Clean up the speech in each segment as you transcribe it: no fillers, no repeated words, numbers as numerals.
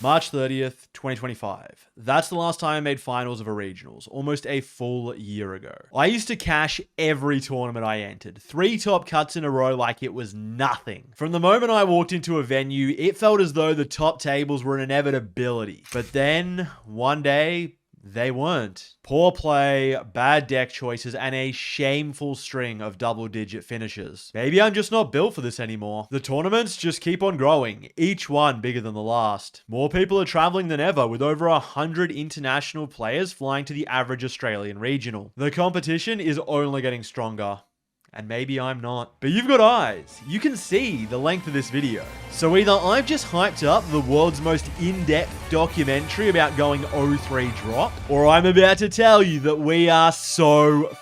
March 30th, 2025. That's the last time I made finals of a regionals, almost a full year ago. I used to cash every tournament I entered, 3 top cuts in a row like it was nothing. From the moment I walked into a venue, it felt as though the top tables were an inevitability. But then, one day, they weren't. Poor play, bad deck choices, and a shameful string of double-digit finishes. Maybe I'm just not built for this anymore. The tournaments just keep on growing, each one bigger than the last. More people are traveling than ever, with over 100 international players flying to the average Australian regional. The competition is only getting stronger. And maybe I'm not. But you've got eyes. You can see the length of this video. So either I've just hyped up the world's most in-depth documentary about going 0-3 drop, or I'm about to tell you that we are so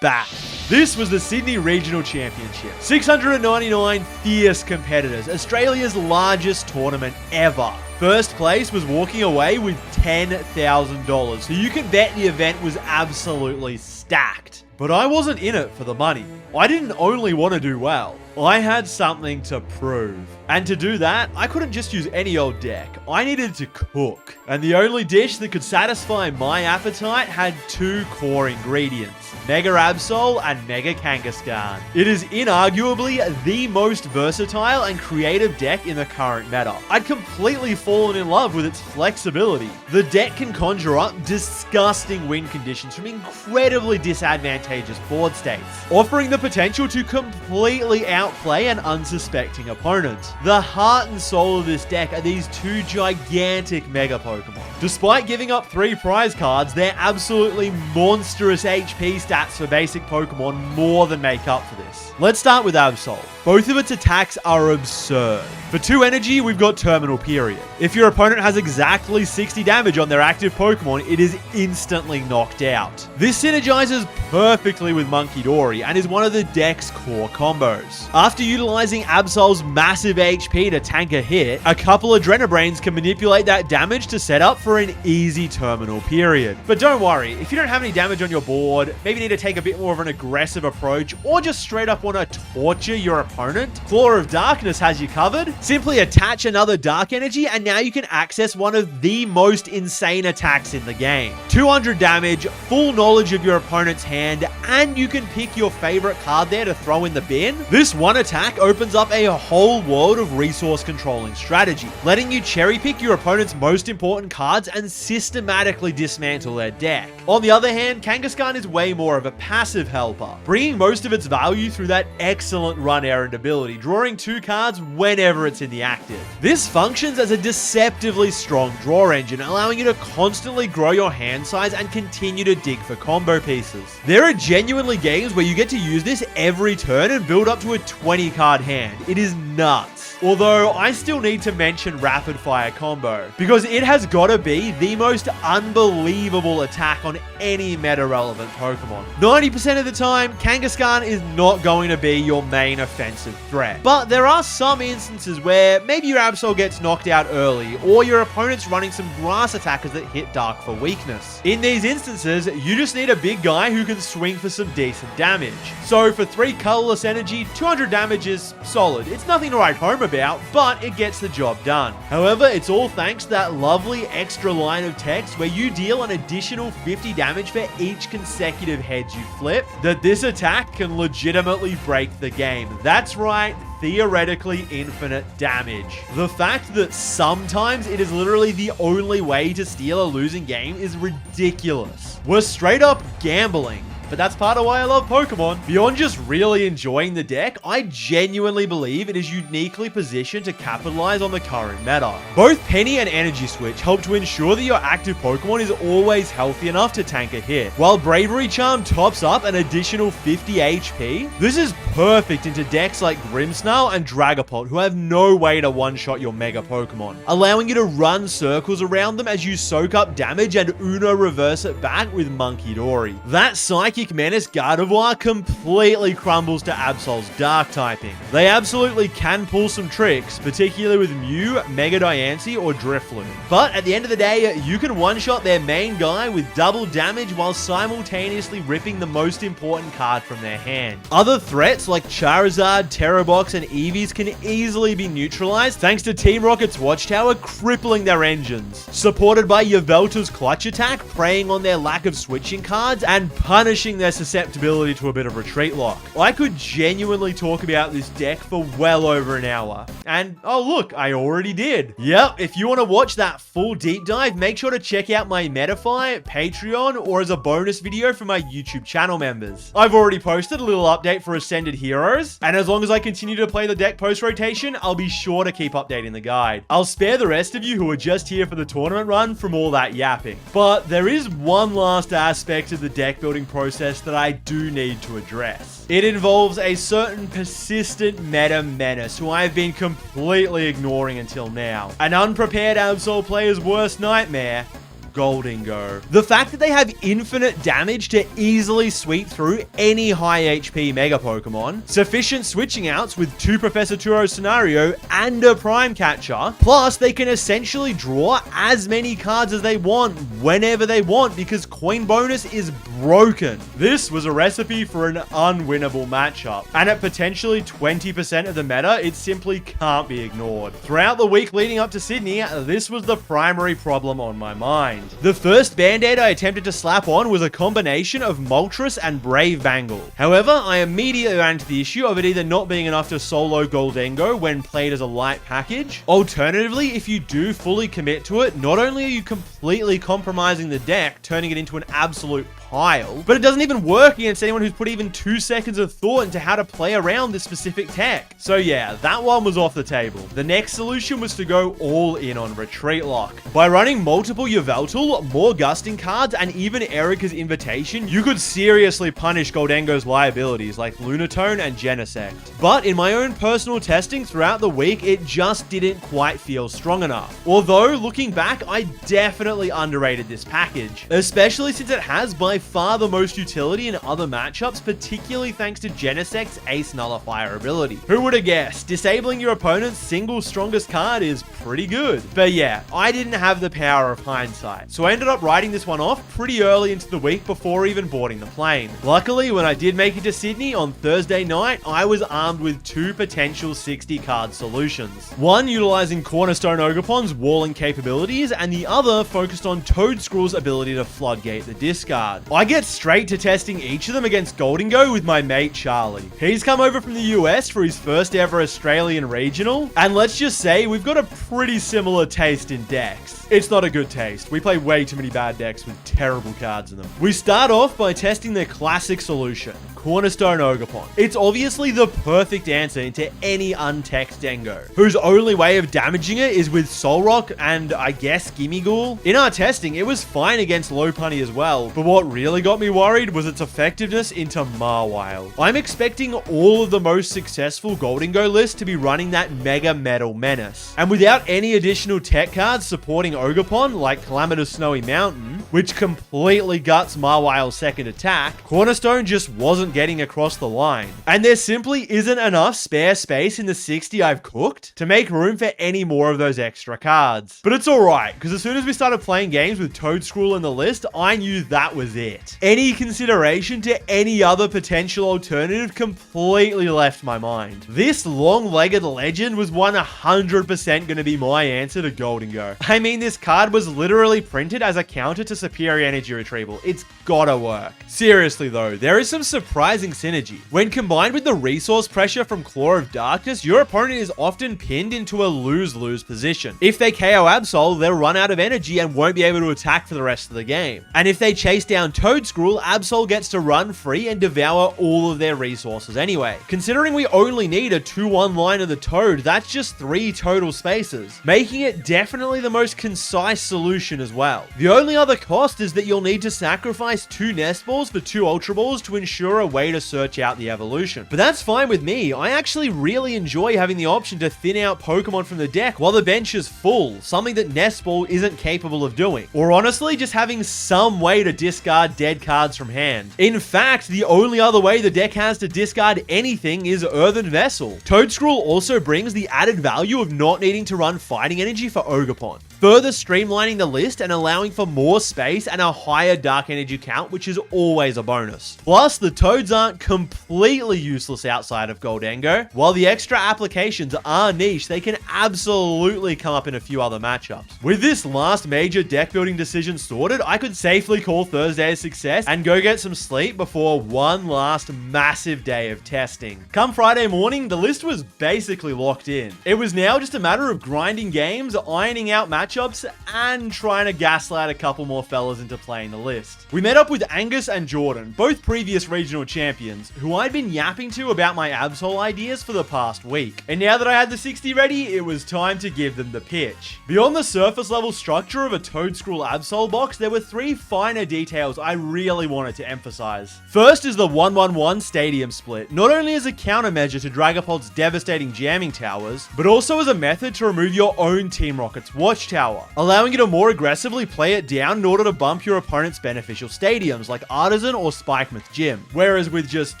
back. This was the Sydney Regional Championship. 699 fierce competitors, Australia's largest tournament ever. First place was walking away with $10,000, so you can bet the event was absolutely stacked. But I wasn't in it for the money. I didn't only want to do well. I had something to prove. And to do that, I couldn't just use any old deck. I needed to cook. And the only dish that could satisfy my appetite had 2 core ingredients: Mega Absol and Mega Kangaskhan. It is inarguably the most versatile and creative deck in the current meta. I'd completely fallen in love with its flexibility. The deck can conjure up disgusting win conditions from incredibly disadvantageous board states, offering the potential to completely outplay an unsuspecting opponent. The heart and soul of this deck are these 2 gigantic Mega Pokemon. Despite giving up 3 prize cards, they're absolutely monstrous HP stats for basic Pokemon more than make up for this. Let's start with Absol. Both of its attacks are absurd. For 2 energy, we've got Terminal Period. If your opponent has exactly 60 damage on their active Pokemon, it is instantly knocked out. This synergizes perfectly with Munkidori and is one of the deck's core combos. After utilizing Absol's massive HP to tank a hit, a couple of Adrenabrains can manipulate that damage to set up for an easy Terminal Period. But don't worry, if you don't have any damage on your board, maybe need to take a bit more of an aggressive approach, or just straight up want to torture your opponent, Claw of Darkness has you covered. Simply attach another Dark Energy and now you can access one of the most insane attacks in the game. 200 damage, full knowledge of your opponent's hand, and you can pick your favorite card there to throw in the bin. This one attack opens up a whole world of resource controlling strategy, letting you cherry pick your opponent's most important cards and systematically dismantle their deck. On the other hand, Kangaskhan is way more of a passive helper, bringing most of its value through that excellent run errand ability, drawing 2 cards whenever it's in the active. This functions as a deceptively strong draw engine, allowing you to constantly grow your hand size and continue to dig for combo pieces. There are genuinely games where you get to use this every turn and build up to a 20 card hand. It is nuts. Although I still need to mention Rapid Fire Combo, because it has got to be the most unbelievable attack on any meta-relevant Pokemon. 90% of the time, Kangaskhan is not going to be your main offensive threat. But there are some instances where maybe your Absol gets knocked out early, or your opponent's running some grass attackers that hit Dark for weakness. In these instances, you just need a big guy who can swing for some decent damage. So for 3 colorless energy, 200 damage is solid. It's nothing to write home about, but it gets the job done. However, it's all thanks to that lovely extra line of text where you deal an additional 50 damage for each consecutive heads you flip, that this attack can legitimately break the game. That's right, theoretically infinite damage. The fact that sometimes it is literally the only way to steal a losing game is ridiculous. We're straight up gambling. But that's part of why I love Pokemon. Beyond just really enjoying the deck, I genuinely believe it is uniquely positioned to capitalize on the current meta. Both Penny and Energy Switch help to ensure that your active Pokemon is always healthy enough to tank a hit, while Bravery Charm tops up an additional 50 HP. This is perfect into decks like Grimmsnarl and Dragapult, who have no way to one-shot your Mega Pokemon, allowing you to run circles around them as you soak up damage and Uno reverse it back with Munkidori. That Psychic Psychic Menace Gardevoir completely crumbles to Absol's Dark typing. They absolutely can pull some tricks, particularly with Mew, Mega Diancie, or Drifloon. But at the end of the day, you can one-shot their main guy with double damage while simultaneously ripping the most important card from their hand. Other threats like Charizard, Terrabox, and Eevees can easily be neutralized thanks to Team Rocket's Watchtower crippling their engines, supported by Yveltal's Clutch Attack, preying on their lack of switching cards and punishing their susceptibility to a bit of Retreat Lock. I could genuinely talk about this deck for well over an hour. And, oh look, I already did. Yep, if you want to watch that full deep dive, make sure to check out my Metafy, Patreon, or as a bonus video for my YouTube channel members. I've already posted a little update for Ascended Heroes, and as long as I continue to play the deck post-rotation, I'll be sure to keep updating the guide. I'll spare the rest of you who are just here for the tournament run from all that yapping. But there is one last aspect of the deck building process that I do need to address. It involves a certain persistent meta menace who I have been completely ignoring until now. An unprepared Absol player's worst nightmare, Goldingo. The fact that they have infinite damage to easily sweep through any high HP Mega Pokemon, sufficient switching outs with 2 Professor Turo Scenario and a Prime Catcher, plus they can essentially draw as many cards as they want whenever they want because Coin Bonus is broken. This was a recipe for an unwinnable matchup, and at potentially 20% of the meta, it simply can't be ignored. Throughout the week leading up to Sydney, this was the primary problem on my mind. The first band-aid I attempted to slap on was a combination of Moltres and Brave Bangle. However, I immediately ran into the issue of it either not being enough to solo Goldengo when played as a light package. Alternatively, if you do fully commit to it, not only are you completely compromising the deck, turning it into an absolute pile, but it doesn't even work against anyone who's put even 2 seconds of thought into how to play around this specific tech. So yeah, that one was off the table. The next solution was to go all in on Retreat Lock. By running multiple Yveltal, more Gusting cards, and even Erica's Invitation, you could seriously punish Goldengo's liabilities like Lunatone and Genesect. But in my own personal testing throughout the week, it just didn't quite feel strong enough. Although, looking back, I definitely underrated this package, especially since it has by far the most utility in other matchups, particularly thanks to Genesect's Ace Nullifier ability. Who would have guessed? Disabling your opponent's single strongest card is pretty good. But yeah, I didn't have the power of hindsight, so I ended up writing this one off pretty early into the week before even boarding the plane. Luckily, when I did make it to Sydney on Thursday night, I was armed with 2 potential 60 card solutions. One utilizing Cornerstone Ogerpon's walling capabilities, and the other focused on Toedscruel's ability to floodgate the discard. I get straight to testing each of them against Goldingo with my mate Charlie. He's come over from the US for his first ever Australian regional, and let's just say we've got a pretty similar taste in decks. It's not a good taste. We play way too many bad decks with terrible cards in them. We start off by testing the classic solution, Cornerstone Ogerpon. It's obviously the perfect answer into any untexed Dengo, whose only way of damaging it is with Soul Rock and, I guess, Gimmighoul. In our testing, it was fine against Lopunny as well, but what really got me worried was its effectiveness into Mawile. I'm expecting all of the most successful Goldingo lists to be running that Mega Metal Menace, and without any additional tech cards supporting Ogerpon, like Calamitous Snowy Mountain, which completely guts Mawile's second attack, Cornerstone just wasn't getting across the line. And there simply isn't enough spare space in the 60 I've cooked to make room for any more of those extra cards. But it's alright, because as soon as we started playing games with Toedscruel in the list, I knew that was it. Any consideration to any other potential alternative completely left my mind. This long-legged legend was 100% going to be my answer to Goldingo. I mean, this card was literally printed as a counter to Superior Energy Retrieval. It's gotta work. Seriously though, there is some surprising synergy. When combined with the resource pressure from Claw of Darkness, your opponent is often pinned into a lose-lose position. If they KO Absol, they'll run out of energy and won't be able to attack for the rest of the game. And if they chase down Toedscruel, Absol gets to run free and devour all of their resources anyway. Considering we only need a 2-1 line of the Toad, that's just 3 total spaces, making it definitely the most concise solution as well. The only other cost is that you'll need to sacrifice 2 Nest Balls for 2 Ultra Balls to ensure a way to search out the evolution. But that's fine with me. I actually really enjoy having the option to thin out Pokemon from the deck while the bench is full, something that Nest Ball isn't capable of doing. Or honestly, just having some way to discard discard dead cards from hand. In fact, the only other way the deck has to discard anything is Earthen Vessel. Toadscruel also brings the added value of not needing to run Fighting Energy for Ogerpon, further streamlining the list and allowing for more space and a higher Dark Energy count, which is always a bonus. Plus, the Toads aren't completely useless outside of Goldengo. While the extra applications are niche, they can absolutely come up in a few other matchups. With this last major deck building decision sorted, I could safely call Thursday a success and go get some sleep before one last massive day of testing. Come Friday morning, the list was basically locked in. It was now just a matter of grinding games, ironing out matchups, and trying to gaslight a couple more fellas into playing the list. We met up with Angus and Jordan, both previous regional champions, who I'd been yapping to about my Absol ideas for the past week. And now that I had the 60 ready, it was time to give them the pitch. Beyond the surface level structure of a Toadscruel Absol box, there were three finer details I really wanted to emphasize. First is the 1-1-1 stadium split, not only as a countermeasure to Dragapult's devastating jamming towers, but also as a method to remove your own Team Rocket's watchtower, allowing you to more aggressively play it down in order to bump your opponent's beneficial stadiums like Artisan or Spikemouth Gym. Whereas with just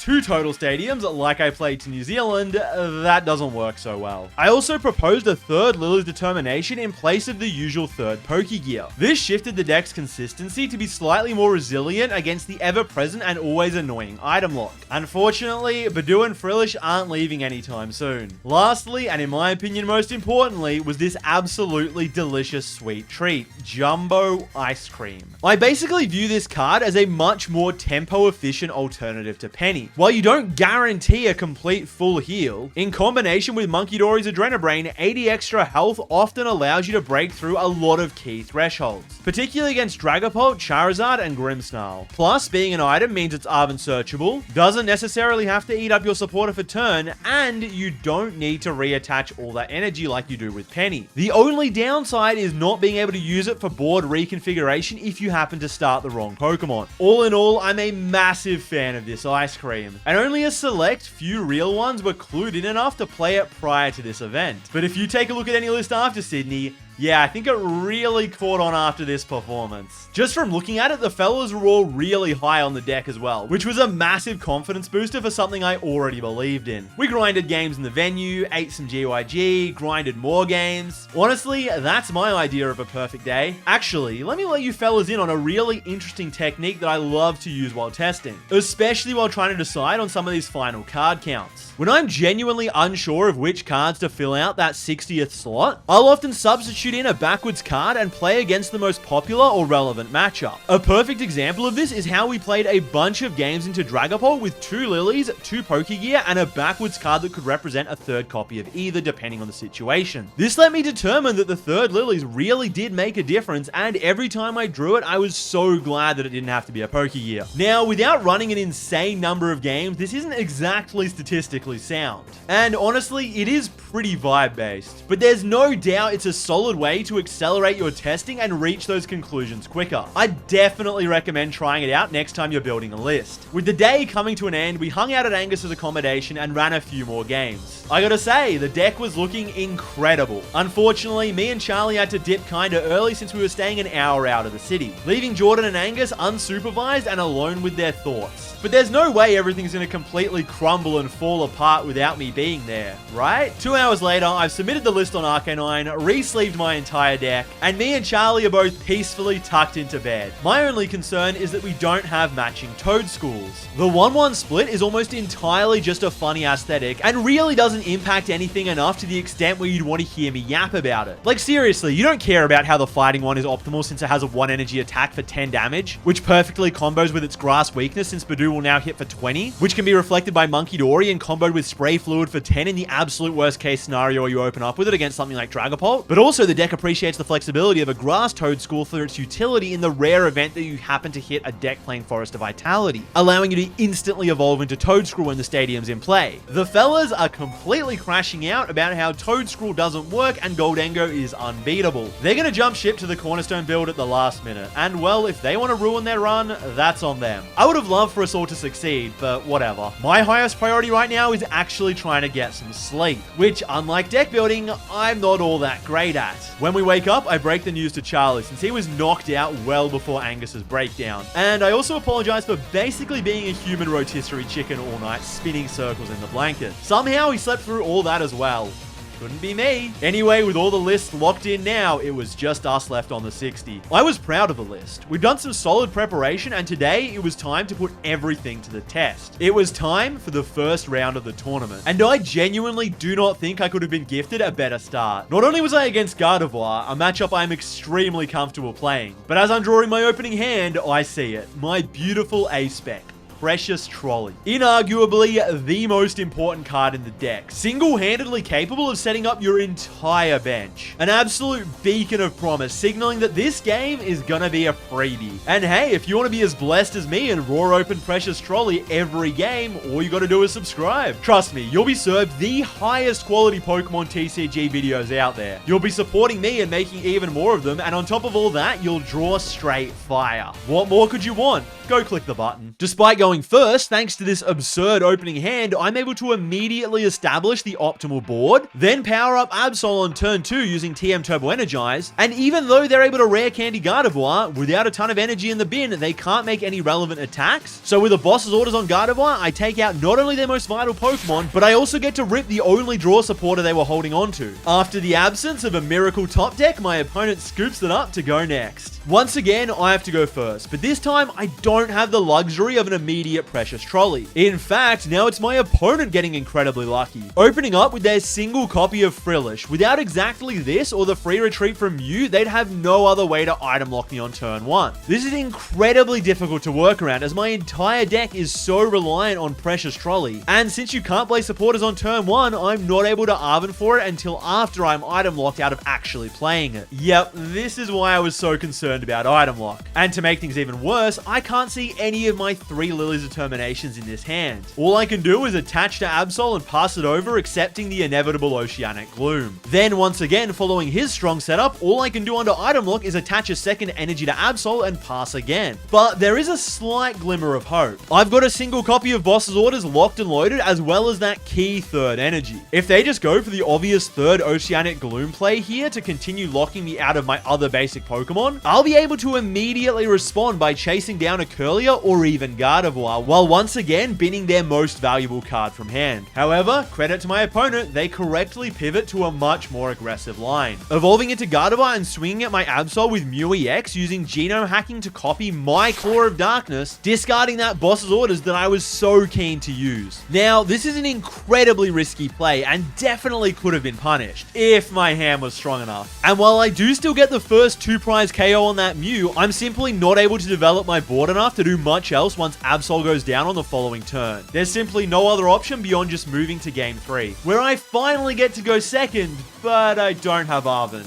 two total stadiums, like I played to New Zealand, that doesn't work so well. I also proposed a third Lily's Determination in place of the usual third Pokegear. This shifted the deck's consistency to be slightly more resilient against the ever-present and always annoying item lock. Unfortunately, Badoo and Frillish aren't leaving anytime soon. Lastly, and in my opinion most importantly, was this absolutely delicious sweet treat, Jumbo Ice Cream. I basically view this card as a much more tempo-efficient alternative to Penny. While you don't guarantee a complete full heal, in combination with Monkidori's Adrenabrain, 80 extra health often allows you to break through a lot of key thresholds, particularly against Dragapult, Charizard, and Grimmsnarl. Plus, being an item means it's Arven searchable, doesn't necessarily have to eat up your supporter for turn, and you don't need to reattach all that energy like you do with Penny. The only downside is not being able to use it for board reconfiguration if you happen to start the wrong Pokemon. All in all, I'm a massive fan of this ice cream, and only a select few real ones were clued in enough to play it prior to this event. But if you take a look at any list after Sydney, yeah, I think it really caught on after this performance. Just from looking at it, the fellas were all really high on the deck as well, which was a massive confidence booster for something I already believed in. We grinded games in the venue, ate some GYG, grinded more games. Honestly, that's my idea of a perfect day. Actually, let me let you fellas in on a really interesting technique that I love to use while testing, especially while trying to decide on some of these final card counts. When I'm genuinely unsure of which cards to fill out that 60th slot, I'll often substitute in a backwards card and play against the most popular or relevant matchup. A perfect example of this is how we played a bunch of games into Dragapult with 2 Lilies, 2 Pokegear, and a backwards card that could represent a third copy of either depending on the situation. This let me determine that the third Lilies really did make a difference, and every time I drew it, I was so glad that it didn't have to be a Pokegear. Now, without running an insane number of games, this isn't exactly statistically sound. And honestly, it is pretty vibe-based, but there's no doubt it's a solid way to accelerate your testing and reach those conclusions quicker. I definitely recommend trying it out next time you're building a list. With the day coming to an end, we hung out at Angus's accommodation and ran a few more games. I gotta say, the deck was looking incredible. Unfortunately, me and Charlie had to dip kinda early since we were staying an hour out of the city, leaving Jordan and Angus unsupervised and alone with their thoughts. But there's no way everything's gonna completely crumble and fall apart without me being there, right? 2 hours later, I've submitted the list on Arcanine, re-sleeved my entire deck, and me and Charlie are both peacefully tucked into bed. My only concern is that we don't have matching Toadschools. The 1-1 split is almost entirely just a funny aesthetic and really doesn't impact anything enough to the extent where you'd want to hear me yap about it. Like seriously, you don't care about how the fighting one is optimal since it has a 1 energy attack for 10 damage, which perfectly combos with its grass weakness since Badoo will now hit for 20, which can be reflected by Monkidori and comboed with Spray Fluid for 10 in the absolute worst case scenario where you open up with it against something like Dragapult. But also the deck appreciates the flexibility of a grass Toadschool for its utility in the rare event that you happen to hit a deck playing Forest of Vitality, allowing you to instantly evolve into Toadscruel when the stadium's in play. The fellas are completely crashing out about how Toadscruel doesn't work and Goldengo is unbeatable. They're gonna jump ship to the Cornerstone build at the last minute, and well, if they want to ruin their run, that's on them. I would have loved for us all to succeed, but whatever. My highest priority right now is actually trying to get some sleep, which unlike deck building, I'm not all that great at. When we wake up, I break the news to Charlie since he was knocked out well before Angus's breakdown. And I also apologize for basically being a human rotisserie chicken all night, spinning circles in the blanket. Somehow he slept through all that as well. Couldn't be me. Anyway, with all the lists locked in now, it was just us left on the 60. I was proud of the list. We've done some solid preparation, and today it was time to put everything to the test. It was time for the first round of the tournament, and I genuinely do not think I could have been gifted a better start. Not only was I against Gardevoir, a matchup I am extremely comfortable playing, but as I'm drawing my opening hand, I see it. My beautiful A-Spec. Precious Trolley. Inarguably the most important card in the deck. Single-handedly capable of setting up your entire bench. An absolute beacon of promise, signaling that this game is gonna be a freebie. And hey, if you want to be as blessed as me and raw open Precious Trolley every game, all you gotta do is subscribe. Trust me, you'll be served the highest quality Pokemon TCG videos out there. You'll be supporting me and making even more of them, and on top of all that, you'll draw straight fire. What more could you want? Go click the button. Despite going first, thanks to this absurd opening hand, I'm able to immediately establish the optimal board, then power up Absol on turn 2 using TM Turbo Energize, and even though they're able to rare candy Gardevoir, without a ton of energy in the bin, they can't make any relevant attacks. So with a boss's orders on Gardevoir, I take out not only their most vital Pokemon, but I also get to rip the only draw supporter they were holding on to. After the absence of a miracle top deck, my opponent scoops it up to go next. Once again, I have to go first, but this time I don't have the luxury of an immediate Precious Trolley. In fact, now it's my opponent getting incredibly lucky, opening up with their single copy of Frillish. Without exactly this or the free retreat from Mew, they'd have no other way to item lock me on turn 1. This is incredibly difficult to work around as my entire deck is so reliant on Precious Trolley, and since you can't play supporters on turn 1, I'm not able to Arven for it until after I'm item locked out of actually playing it. Yep, this is why I was so concerned about item lock. And to make things even worse, I can't see any of my 3 Lily's Determinations in this hand. All I can do is attach to Absol and pass it over, accepting the inevitable Oceanic Gloom. Then once again, following his strong setup, all I can do under item lock is attach a second energy to Absol and pass again. But there is a slight glimmer of hope. I've got a single copy of Boss's Orders locked and loaded, as well as that key third energy. If they just go for the obvious third Oceanic Gloom play here to continue locking me out of my other basic Pokemon, I'll be able to immediately respond by chasing down a Curlier or even Gardevoir, while once again binning their most valuable card from hand. However, credit to my opponent, they correctly pivot to a much more aggressive line, evolving into Gardevoir and swinging at my Absol with Mew EX using genome hacking to copy my Claw of Darkness, discarding that Boss's Orders that I was so keen to use. Now, this is an incredibly risky play and definitely could have been punished, if my hand was strong enough. And while I do still get the first 2 prize KO on that Mew, I'm simply not able to develop my board enough to do much else once Absol goes down on the following turn. There's simply no other option beyond just moving to game 3, where I finally get to go second, but I don't have Arven.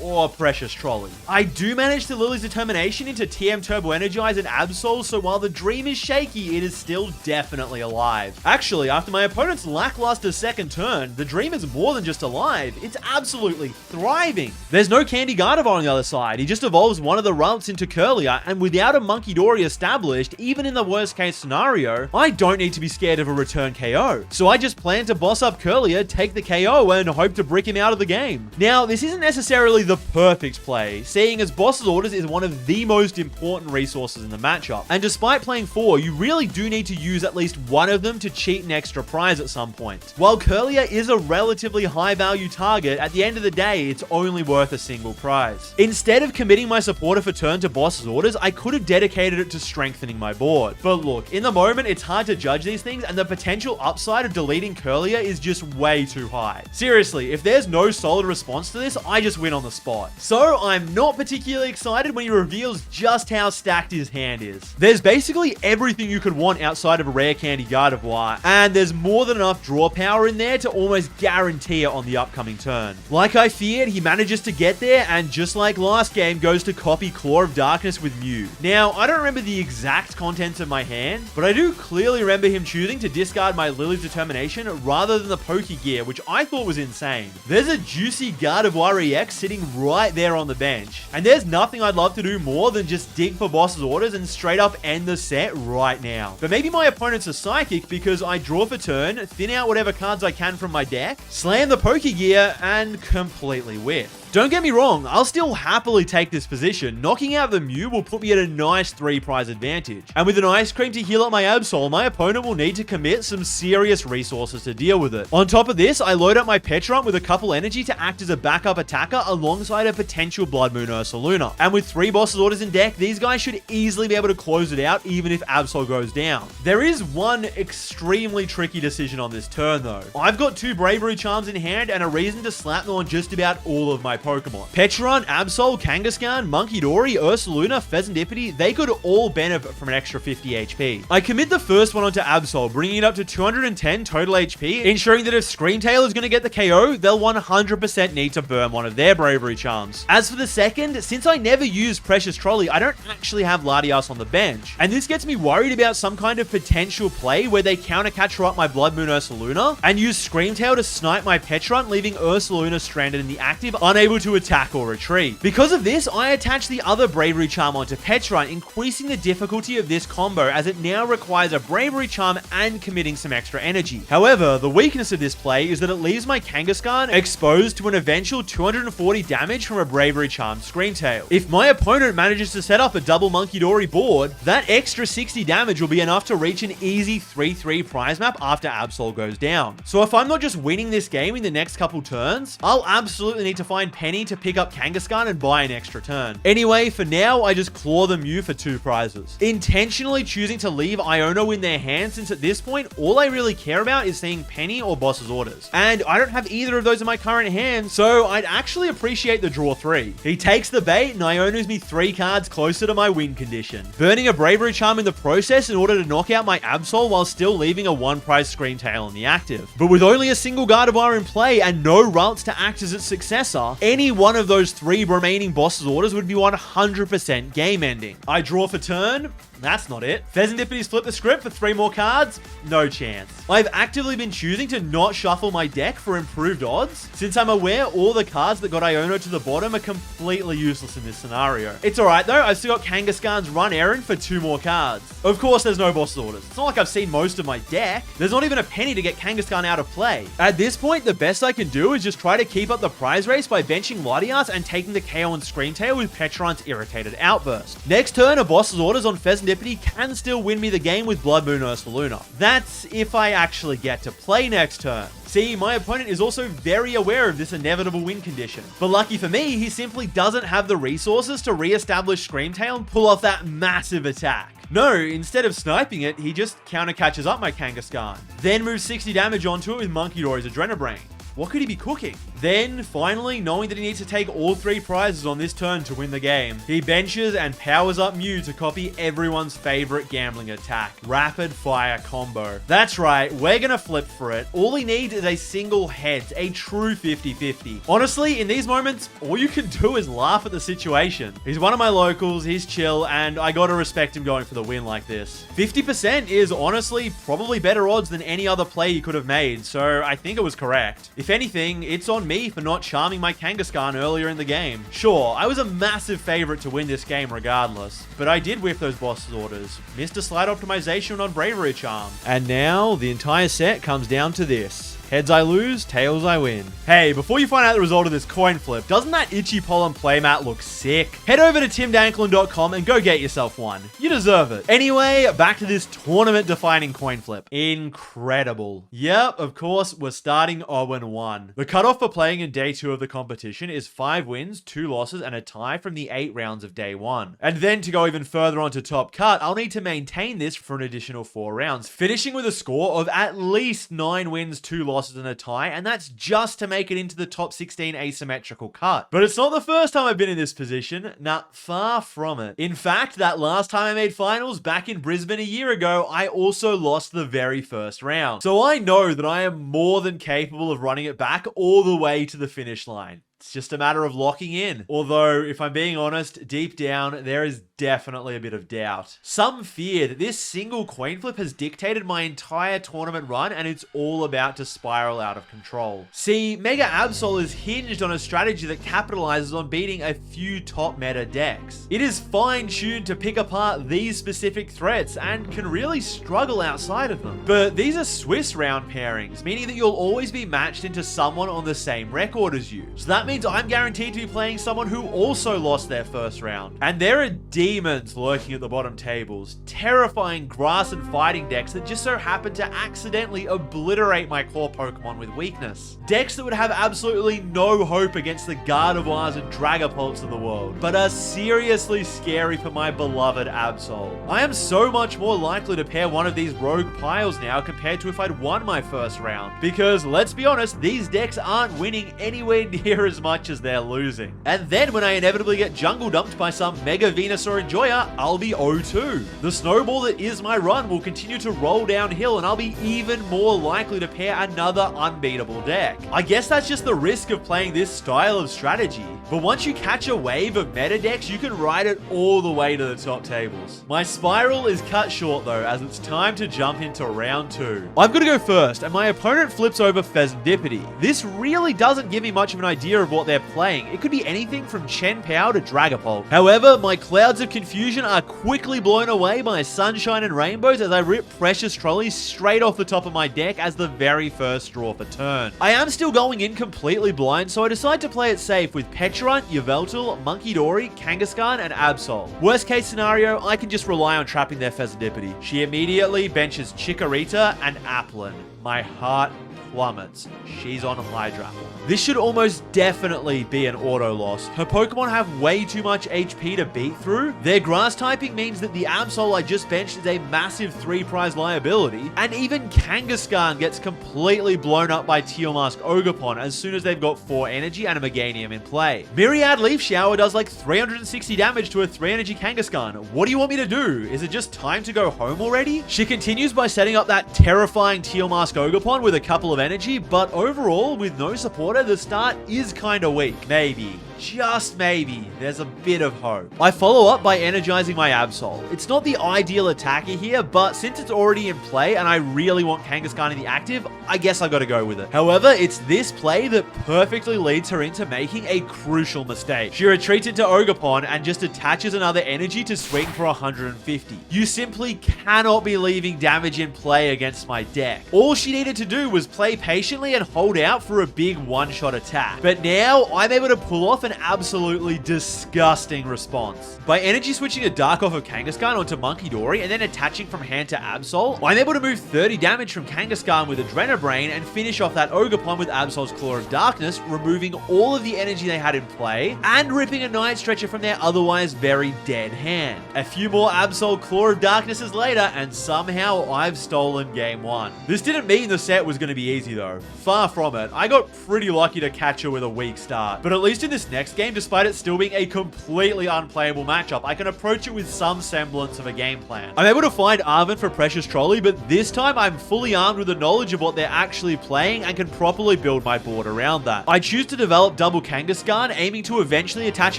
Or Precious Trolley. I do manage to Lily's Determination into TM Turbo Energize and Absol, so while the dream is shaky, it is still definitely alive. Actually, after my opponent's lackluster second turn, the dream is more than just alive, it's absolutely thriving. There's no Candy Gardevoir on the other side, he just evolves one of the Runts into Curlier, and without a Monkey Dory established, even in the worst case scenario, I don't need to be scared of a return KO. So I just plan to boss up Curlier, take the KO, and hope to brick him out of the game. Now, this isn't necessarily the perfect play, seeing as Boss's Orders is one of the most important resources in the matchup, and despite playing 4, you really do need to use at least one of them to cheat an extra prize at some point. While Curlier is a relatively high value target, at the end of the day, it's only worth a single prize. Instead of committing my supporter for turn to Boss's Orders, I could have dedicated it to strengthening my board. But look, in the moment, it's hard to judge these things, and the potential upside of deleting Curlier is just way too high. Seriously, if there's no solid response to this, I just win on the spot. So I'm not particularly excited when he reveals just how stacked his hand is. There's basically everything you could want outside of a rare candy Gardevoir, and there's more than enough draw power in there to almost guarantee it on the upcoming turn. Like I feared, he manages to get there, and just like last game, goes to copy Claw of Darkness with Mew. Now, I don't remember the exact contents of my hand, but I do clearly remember him choosing to discard my Lily's Determination rather than the Pokegear, which I thought was insane. There's a juicy Gardevoir EX sitting right there on the bench, and there's nothing I'd love to do more than just dig for Boss's Orders and straight up end the set right now. But maybe my opponent's a psychic because I draw for turn, thin out whatever cards I can from my deck, slam the Pokegear, and completely whiff. Don't get me wrong, I'll still happily take this position. Knocking out the Mew will put me at a nice 3 prize advantage. And with an Ice Cream to heal up my Absol, my opponent will need to commit some serious resources to deal with it. On top of this, I load up my Petron with a couple energy to act as a backup attacker alongside a potential Blood Moon Ursaluna. And with 3 Boss's Orders in deck, these guys should easily be able to close it out even if Absol goes down. There is one extremely tricky decision on this turn though. I've got 2 Bravery Charms in hand and a reason to slap them on just about all of my Pokemon. Petron, Absol, Kangaskhan, Munkidori, Ursaluna, Pheasantipede, they could all benefit from an extra 50 HP. I commit the first one onto Absol, bringing it up to 210 total HP, ensuring that if Screamtail is going to get the KO, they'll 100% need to burn one of their Bravery Charms. As for the second, since I never use Precious Trolley, I don't actually have Latias on the bench, and this gets me worried about some kind of potential play where they counter catcher up my Blood Moon Ursaluna and use Screamtail to snipe my Petron, leaving Ursaluna stranded in the active, unable to attack or retreat. Because of this, I attach the other Bravery Charm onto Petron, increasing the difficulty of this combo as it now requires a Bravery Charm and committing some extra energy. However, the weakness of this play is that it leaves my Kangaskhan exposed to an eventual 240 damage from a Bravery Charm Screamtail. If my opponent manages to set up a double Munkidori board, that extra 60 damage will be enough to reach an easy 3-3 prize map after Absol goes down. So if I'm not just winning this game in the next couple turns, I'll absolutely need to find Penny to pick up Kangaskhan and buy an extra turn. Anyway, for now, I just claw the Mew for 2 prizes. Intentionally choosing to leave Iono in their hand, since at this point, all I really care about is seeing Penny or Boss's Orders. And I don't have either of those in my current hand, so I'd actually appreciate the draw 3. He takes the bait and Iono's me 3 cards closer to my win condition, burning a Bravery Charm in the process in order to knock out my Absol while still leaving a 1 prize Screamtail in the active. But with only a single Gardevoir in play and no Ralts to act as its successor, any one of those 3 remaining Boss's Orders would be 100% game ending. I draw for turn. That's not it. Pheasantipede's flipped the script for 3 more cards? No chance. I've actively been choosing to not shuffle my deck for improved odds, since I'm aware all the cards that got Iono to the bottom are completely useless in this scenario. It's alright though, I've still got Kangaskhan's run errand for 2 more cards. Of course there's no Boss's Orders. It's not like I've seen most of my deck. There's not even a penny to get Kangaskhan out of play. At this point, the best I can do is just try to keep up the prize race by benching Latias and taking the KO on Screamtail with Petron's Irritated Outburst. Next turn, a Boss's Orders on Pheasantipede can still win me the game with Blood Moon Ursaluna. That's if I actually get to play next turn. See, my opponent is also very aware of this inevitable win condition. But lucky for me, he simply doesn't have the resources to re-establish Screamtail and pull off that massive attack. No, instead of sniping it, he just counter catches up my Kangaskhan, then moves 60 damage onto it with Munkidori's Adrenabrain. What could he be cooking? Then, finally, knowing that he needs to take all 3 prizes on this turn to win the game, he benches and powers up Mew to copy everyone's favorite gambling attack, Rapid Fire Combo. That's right, we're gonna flip for it. All he needs is a single heads, a true 50-50. Honestly, in these moments, all you can do is laugh at the situation. He's one of my locals, he's chill, and I gotta respect him going for the win like this. 50% is honestly probably better odds than any other play he could have made, so I think it was correct. If anything, it's on me for not charming my Kangaskhan earlier in the game. Sure, I was a massive favorite to win this game regardless, but I did whiff those Boss's Orders, missed a slight optimization on Bravery Charm. And now, the entire set comes down to this. Heads I lose, tails I win. Hey, before you find out the result of this coin flip, doesn't that Itchy Pollen playmat look sick? Head over to timdanklin.com and go get yourself one. You deserve it. Anyway, back to this tournament-defining coin flip. Incredible. Yep, of course, we're starting 0-1. The cutoff for playing in day 2 of the competition is 5 wins, 2 losses, and a tie from the 8 rounds of day 1. And then to go even further on to top cut, I'll need to maintain this for an additional 4 rounds, finishing with a score of at least 9 wins, 2 losses, and a tie, and that's just to make it into the top 16 asymmetrical cut. But it's not the first time I've been in this position. Nah, far from it. In fact, that last time I made finals back in Brisbane a year ago, I also lost the very first round. So I know that I am more than capable of running it back all the way to the finish line. It's just a matter of locking in. Although, if I'm being honest, deep down, there is definitely a bit of doubt. Some fear that this single coin flip has dictated my entire tournament run and it's all about to spiral out of control. See, Mega Absol is hinged on a strategy that capitalizes on beating a few top meta decks. It is fine-tuned to pick apart these specific threats and can really struggle outside of them. But these are Swiss round pairings, meaning that you'll always be matched into someone on the same record as you. So that means I'm guaranteed to be playing someone who also lost their first round. And there are demons lurking at the bottom tables, terrifying grass and fighting decks that just so happen to accidentally obliterate my core Pokemon with weakness. Decks that would have absolutely no hope against the Gardevoirs and Dragapults of the world, but are seriously scary for my beloved Absol. I am so much more likely to pair one of these rogue piles now compared to if I'd won my first round, because let's be honest, these decks aren't winning anywhere near as much as they're losing. And then when I inevitably get jungle dumped by some Mega Venusaur Enjoyer, I'll be 0-2. The snowball that is my run will continue to roll downhill and I'll be even more likely to pair another unbeatable deck. I guess that's just the risk of playing this style of strategy, but once you catch a wave of meta decks, you can ride it all the way to the top tables. My spiral is cut short though, as it's time to jump into round 2. I've got to go first, and my opponent flips over Pheasantipity. This really doesn't give me much of an idea of what they're playing. It could be anything from Chen Pao to Dragapult. However, my clouds of confusion are quickly blown away by Sunshine and Rainbows as I rip Precious Trolley straight off the top of my deck as the very first draw for turn. I am still going in completely blind, so I decide to play it safe with Pecharunt, Yveltal, Munkidori, Kangaskhan, and Absol. Worst case scenario, I can just rely on trapping their Pheasantipity. She immediately benches Chikorita and Applin. My heart plummets. She's on Hydrapple. This should almost definitely be an auto loss. Her Pokemon have way too much HP to beat through. Their grass typing means that the Absol I just benched is a massive 3-prize liability, and even Kangaskhan gets completely blown up by Tealmask Ogerpon as soon as they've got 4 energy and a Meganium in play. Myriad Leaf Shower does like 360 damage to a 3 energy Kangaskhan. What do you want me to do? Is it just time to go home already? She continues by setting up that terrifying Tealmask Ogerpon with a couple of energy, but overall, with no supporter, the start is kinda weak. Maybe. Just maybe, there's a bit of hope. I follow up by energizing my Absol. It's not the ideal attacker here, but since it's already in play and I really want Kangaskhan in the active, I guess I gotta go with it. However, it's this play that perfectly leads her into making a crucial mistake. She retreats into Ogerpon and just attaches another energy to swing for 150. You simply cannot be leaving damage in play against my deck. All she needed to do was play patiently and hold out for a big one-shot attack. But now, I'm able to pull off an absolutely disgusting response. By energy switching a Dark off of Kangaskhan onto Munkidori and then attaching from hand to Absol, I'm able to move 30 damage from Kangaskhan with Adrenabrain and finish off that Ogerpon with Absol's Claw of Darkness, removing all of the energy they had in play and ripping a Night Stretcher from their otherwise very dead hand. A few more Absol Claw of Darknesses later and somehow I've stolen game 1. This didn't mean the set was going to be easy though. Far from it. I got pretty lucky to catch her with a weak start. But at least in this next game, despite it still being a completely unplayable matchup, I can approach it with some semblance of a game plan. I'm able to find Arven for Precious Trolley, but this time I'm fully armed with the knowledge of what they're actually playing and can properly build my board around that. I choose to develop double Kangaskhan, aiming to eventually attach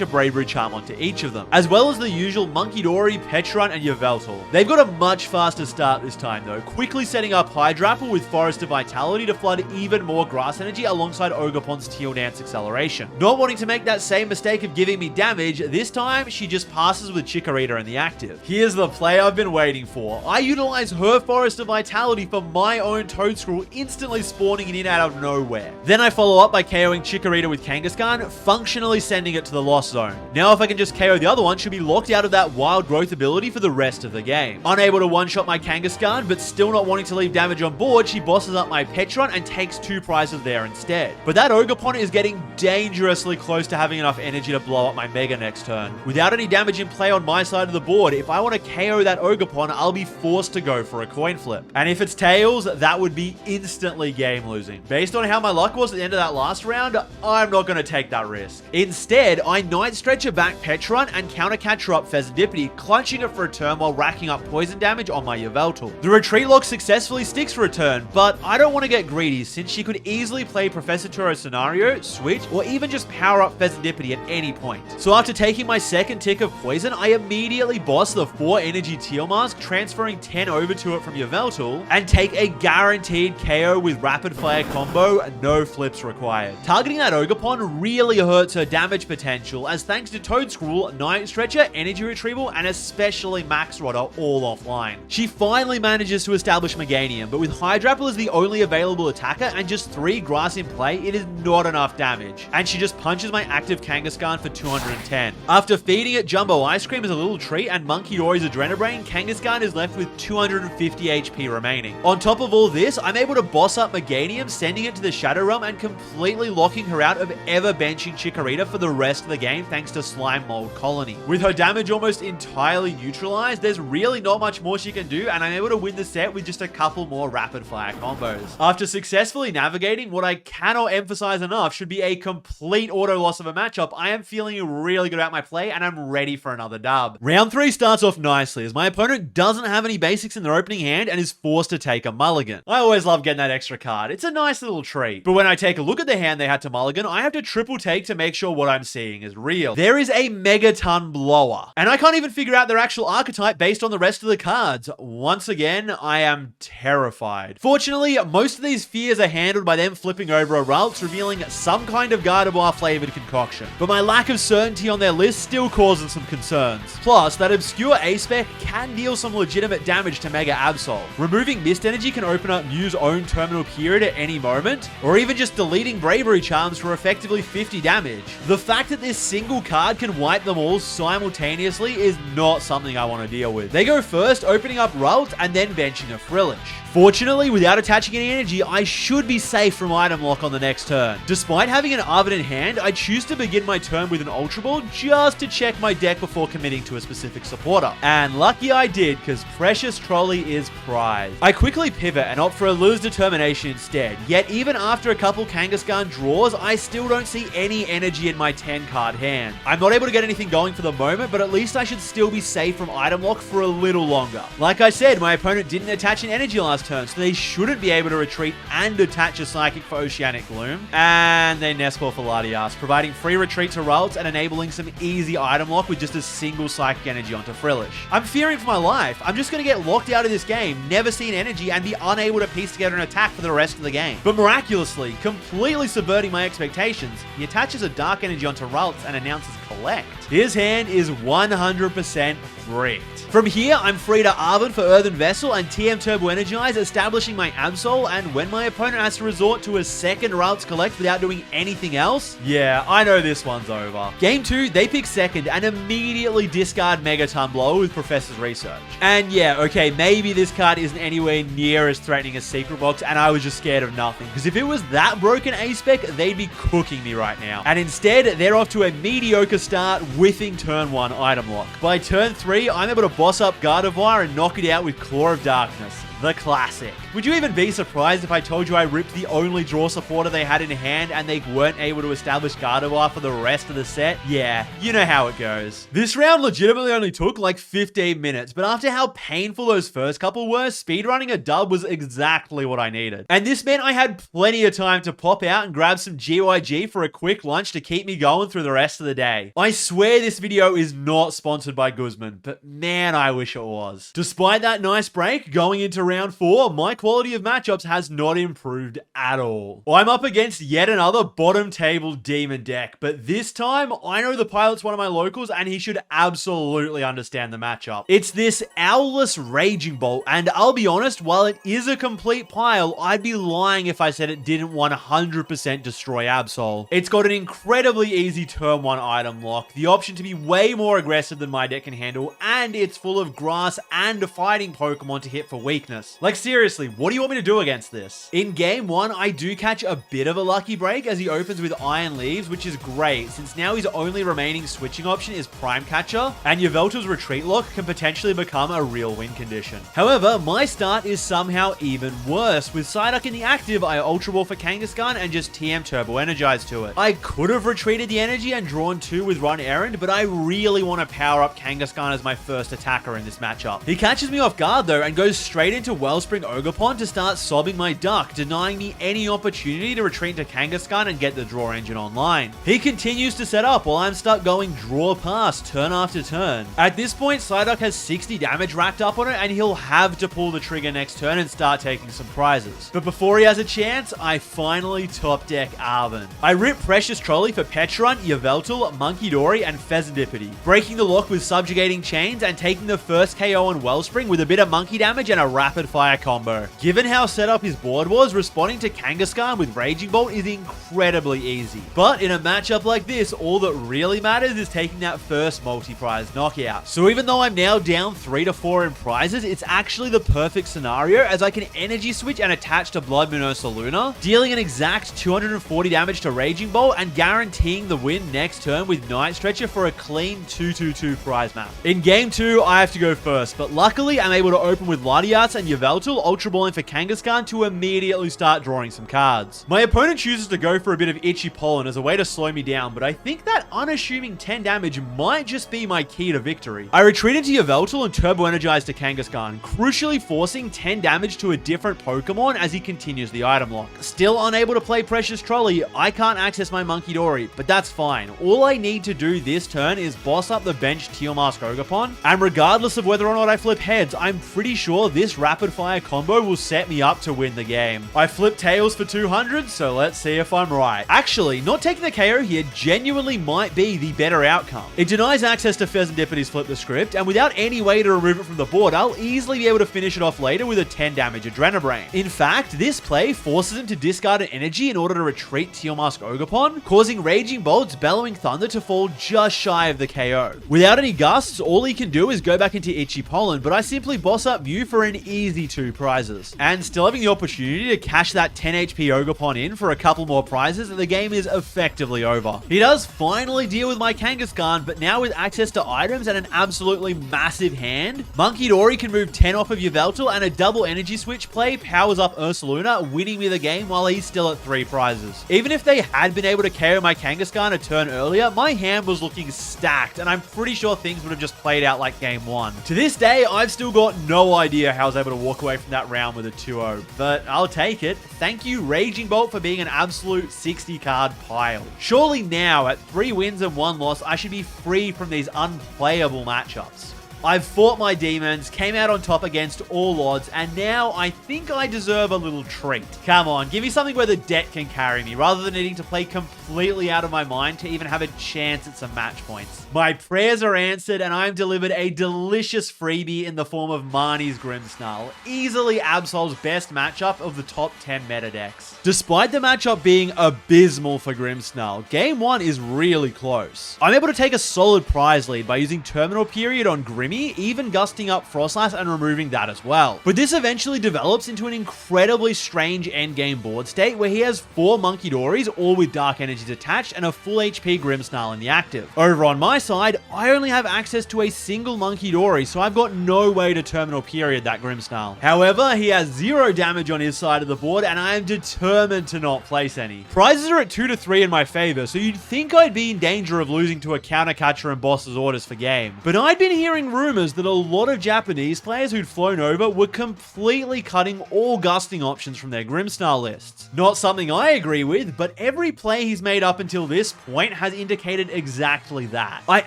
a Bravery Charm onto each of them, as well as the usual Munkidori, Pecharunt, and Yveltal. They've got a much faster start this time though, quickly setting up Hydrapple with Forest of Vitality to flood even more grass energy alongside Ogerpon's Teal Dance acceleration. Not wanting to make that same mistake of giving me damage, this time she just passes with Chikorita in the active. Here's the play I've been waiting for. I utilize her Forest of Vitality for my own Toedscruel, instantly spawning it in out of nowhere. Then I follow up by KOing Chikorita with Kangaskhan, functionally sending it to the Lost Zone. Now if I can just KO the other one, she'll be locked out of that Wild Growth ability for the rest of the game. Unable to one-shot my Kangaskhan, but still not wanting to leave damage on board, she bosses up my Pecharunt and takes 2 prizes there instead. But that Ogerpon is getting dangerously close to having enough energy to blow up my Mega next turn. Without any damage in play on my side of the board, if I want to KO that Ogerpon, I'll be forced to go for a coin flip. And if it's tails, that would be instantly game losing. Based on how my luck was at the end of that last round, I'm not going to take that risk. Instead, I Night Stretcher back Pecharunt and counter catcher up Pheasantipity, clutching it for a turn while racking up poison damage on my Yveltal. The retreat lock successfully sticks for a turn, but I don't want to get greedy since she could easily play Professor Turo's Scenario, switch, or even just power up Pheasantipity serendipity at any point. So after taking my second tick of poison, I immediately boss the 4 energy Teal Mask, transferring 10 over to it from Yveltal, and take a guaranteed KO with rapid fire combo, no flips required. Targeting that Ogerpon really hurts her damage potential, as thanks to Toad Scroll, Night Stretcher, Energy Retrieval, and especially Max Rod are all offline. She finally manages to establish Meganium, but with Hydrapple as the only available attacker and just 3 grass in play, it is not enough damage, and she just punches my active Kangaskhan for 210. After feeding it Jumbo Ice Cream as a little treat and Monkey Dory's Adrenabrain, Kangaskhan is left with 250 HP remaining. On top of all this, I'm able to boss up Meganium, sending it to the Shadow Realm and completely locking her out of ever benching Chikorita for the rest of the game thanks to Slime Mold Colony. With her damage almost entirely neutralized, there's really not much more she can do, and I'm able to win the set with just a couple more rapid fire combos. After successfully navigating what I cannot emphasize enough should be a complete auto loss of a matchup, I am feeling really good about my play and I'm ready for another dub. Round 3 starts off nicely as my opponent doesn't have any basics in their opening hand and is forced to take a mulligan. I always love getting that extra card. It's a nice little treat. But when I take a look at the hand they had to mulligan, I have to triple take to make sure what I'm seeing is real. There is a Megaton Blower, and I can't even figure out their actual archetype based on the rest of the cards. Once again, I am terrified. Fortunately, most of these fears are handled by them flipping over a Ralts, revealing some kind of Gardevoir flavored concoction. But my lack of certainty on their list still causes some concerns. Plus, that obscure A-Spec can deal some legitimate damage to Mega Absol. Removing Mist Energy can open up Mew's own terminal period at any moment, or even just deleting Bravery Charms for effectively 50 damage. The fact that this single card can wipe them all simultaneously is not something I want to deal with. They go first, opening up Ralt and then benching a Frillish. Fortunately, without attaching any energy, I should be safe from item lock on the next turn. Despite having an Arvid in hand, I choose to begin my turn with an Ultra Ball just to check my deck before committing to a specific supporter. And lucky I did, because Precious Trolley is prized. I quickly pivot and opt for a Lose Determination instead, yet even after a couple Kangaskhan draws, I still don't see any energy in my 10-card hand. I'm not able to get anything going for the moment, but at least I should still be safe from item lock for a little longer. Like I said, my opponent didn't attach an energy last turn, so they shouldn't be able to retreat and attach a Psychic for Oceanic Gloom. And they Nestball for Latias, providing free retreat to Ralts and enabling some easy item lock with just a single Psychic Energy onto Frillish. I'm fearing for my life. I'm just going to get locked out of this game, never see an energy, and be unable to piece together an attack for the rest of the game. But miraculously, completely subverting my expectations, he attaches a Dark Energy onto Ralts and announces Collect. His hand is 100% bricked. From here, I'm free to Arvid for Earthen Vessel and TM Turbo Energize, establishing my Absol, and when my opponent has to resort to a second Ralts Collect without doing anything else, yeah, I know this one's over. Game 2, they pick second and immediately discard Megaton Blower with Professor's Research. And yeah, okay, maybe this card isn't anywhere near as threatening as Secret Box, and I was just scared of nothing, because if it was that broken A-Spec, they'd be cooking me right now. And instead, they're off to a mediocre start, whiffing turn 1 item lock. By turn 3, I'm able to boss up Gardevoir and knock it out with Claw of Darkness. The classic. Would you even be surprised if I told you I ripped the only draw supporter they had in hand and they weren't able to establish Gardevoir for the rest of the set? Yeah, you know how it goes. This round legitimately only took like 15 minutes, but after how painful those first couple were, speedrunning a dub was exactly what I needed. And this meant I had plenty of time to pop out and grab some GYG for a quick lunch to keep me going through the rest of the day. I swear this video is not sponsored by Guzman, but man, I wish it was. Despite that nice break, going into round 4, my quality of matchups has not improved at all. I'm up against yet another bottom table demon deck, but this time I know the pilot's one of my locals and he should absolutely understand the matchup. It's this Owlless Raging Bolt, and I'll be honest, while it is a complete pile, I'd be lying if I said it didn't 100% destroy Absol. It's got an incredibly easy turn 1 item lock, the option to be way more aggressive than my deck can handle, and it's full of grass and fighting Pokemon to hit for weakness. Like seriously, what do you want me to do against this? In game 1, I do catch a bit of a lucky break as he opens with Iron Leaves, which is great since now his only remaining switching option is Prime Catcher, and Yveltal's Retreat Lock can potentially become a real win condition. However, my start is somehow even worse. With Psyduck in the active, I Ultra Ball for Kangaskhan and just TM Turbo Energize to it. I could have retreated the energy and drawn 2 with Run Errand, but I really want to power up Kangaskhan as my first attacker in this matchup. He catches me off guard though and goes straight into into Wellspring Ogerpon to start sobbing my duck, denying me any opportunity to retreat into Kangaskhan and get the draw engine online. He continues to set up while I'm stuck going draw pass turn after turn. At this point, Psyduck has 60 damage racked up on it, and he'll have to pull the trigger next turn and start taking some prizes. But before he has a chance, I finally top deck Arven. I rip Precious Trolley for Petrunt, Yveltal, Munkidori, and Pheasantipity, breaking the lock with Subjugating Chains and taking the first KO on Wellspring with a bit of monkey damage and a rapid fire combo. Given how set up his board was, responding to Kangaskhan with Raging Bolt is incredibly easy. But in a matchup like this, all that really matters is taking that first multi-prize knockout. So even though I'm now down 3 to 4 in prizes, it's actually the perfect scenario as I can energy switch and attach to Blood Moon Ursaluna, dealing an exact 240 damage to Raging Bolt and guaranteeing the win next turn with Night Stretcher for a clean 2-2-2 prize map. In game 2, I have to go first, but luckily I'm able to open with Latias and Yveltal, Ultra Balling for Kangaskhan to immediately start drawing some cards. My opponent chooses to go for a bit of Itchy Pollen as a way to slow me down, but I think that unassuming 10 damage might just be my key to victory. I retreat into Yveltal and Turbo Energize to Kangaskhan, crucially forcing 10 damage to a different Pokemon as he continues the item lock. Still unable to play Precious Trolley, I can't access my Munkidori, but that's fine. All I need to do this turn is boss up the bench Tealmask Ogerpon, and regardless of whether or not I flip heads, I'm pretty sure this rapid fire combo will set me up to win the game. I flip Tails for 200, so let's see if I'm right. Actually, not taking the KO here genuinely might be the better outcome. It denies access to Pheasantipity's Flip the Script, and without any way to remove it from the board, I'll easily be able to finish it off later with a 10 damage Adrenabrain. In fact, this play forces him to discard an energy in order to retreat Tealmask Ogerpon, causing Raging Bolt's Bellowing Thunder to fall just shy of the KO. Without any gusts, all he can do is go back into Itchy Pollen, but I simply boss up Mew for an easy 2 prizes. And still having the opportunity to cash that 10 HP Ogerpon in for a couple more prizes, the game is effectively over. He does finally deal with my Kangaskhan, but now with access to items and an absolutely massive hand, Munkidori can move 10 off of Yveltal, and a double energy switch play powers up Ursaluna, winning me the game while he's still at 3 prizes. Even if they had been able to KO my Kangaskhan a turn earlier, my hand was looking stacked, and I'm pretty sure things would have just played out like game 1. To this day, I've still got no idea how I was able to walk away from that round with a 2-0, but I'll take it. Thank you, Raging Bolt, for being an absolute 60 card pile. Surely now, at 3 wins and 1 loss, I should be free from these unplayable matchups. I've fought my demons, came out on top against all odds, and now I think I deserve a little treat. Come on, give me something where the debt can carry me, rather than needing to play completely out of my mind to even have a chance at some match points. My prayers are answered, and I'm delivered a delicious freebie in the form of Marnie's Grimmsnarl, easily Absol's best matchup of the top 10 meta decks. Despite the matchup being abysmal for Grimmsnarl, game 1 is really close. I'm able to take a solid prize lead by using Terminal Period on Grimmy, even gusting up Frostlass and removing that as well. But this eventually develops into an incredibly strange endgame board state where he has 4 Munkidoris, all with Dark Energies attached, and a full HP Grimmsnarl in the active. Over on my side, I only have access to a single Munkidori, so I've got no way to Terminal Period that Grimmsnarl. However, he has 0 damage on his side of the board, and I am determined to not place any. Prizes are at 2 to 3 in my favor, so you'd think I'd be in danger of losing to a Countercatcher and Boss's Orders for game. But I'd been hearing rumors that a lot of Japanese players who'd flown over were completely cutting all gusting options from their Grimmsnarl lists. Not something I agree with, but every play he's made up until this point has indicated exactly that. I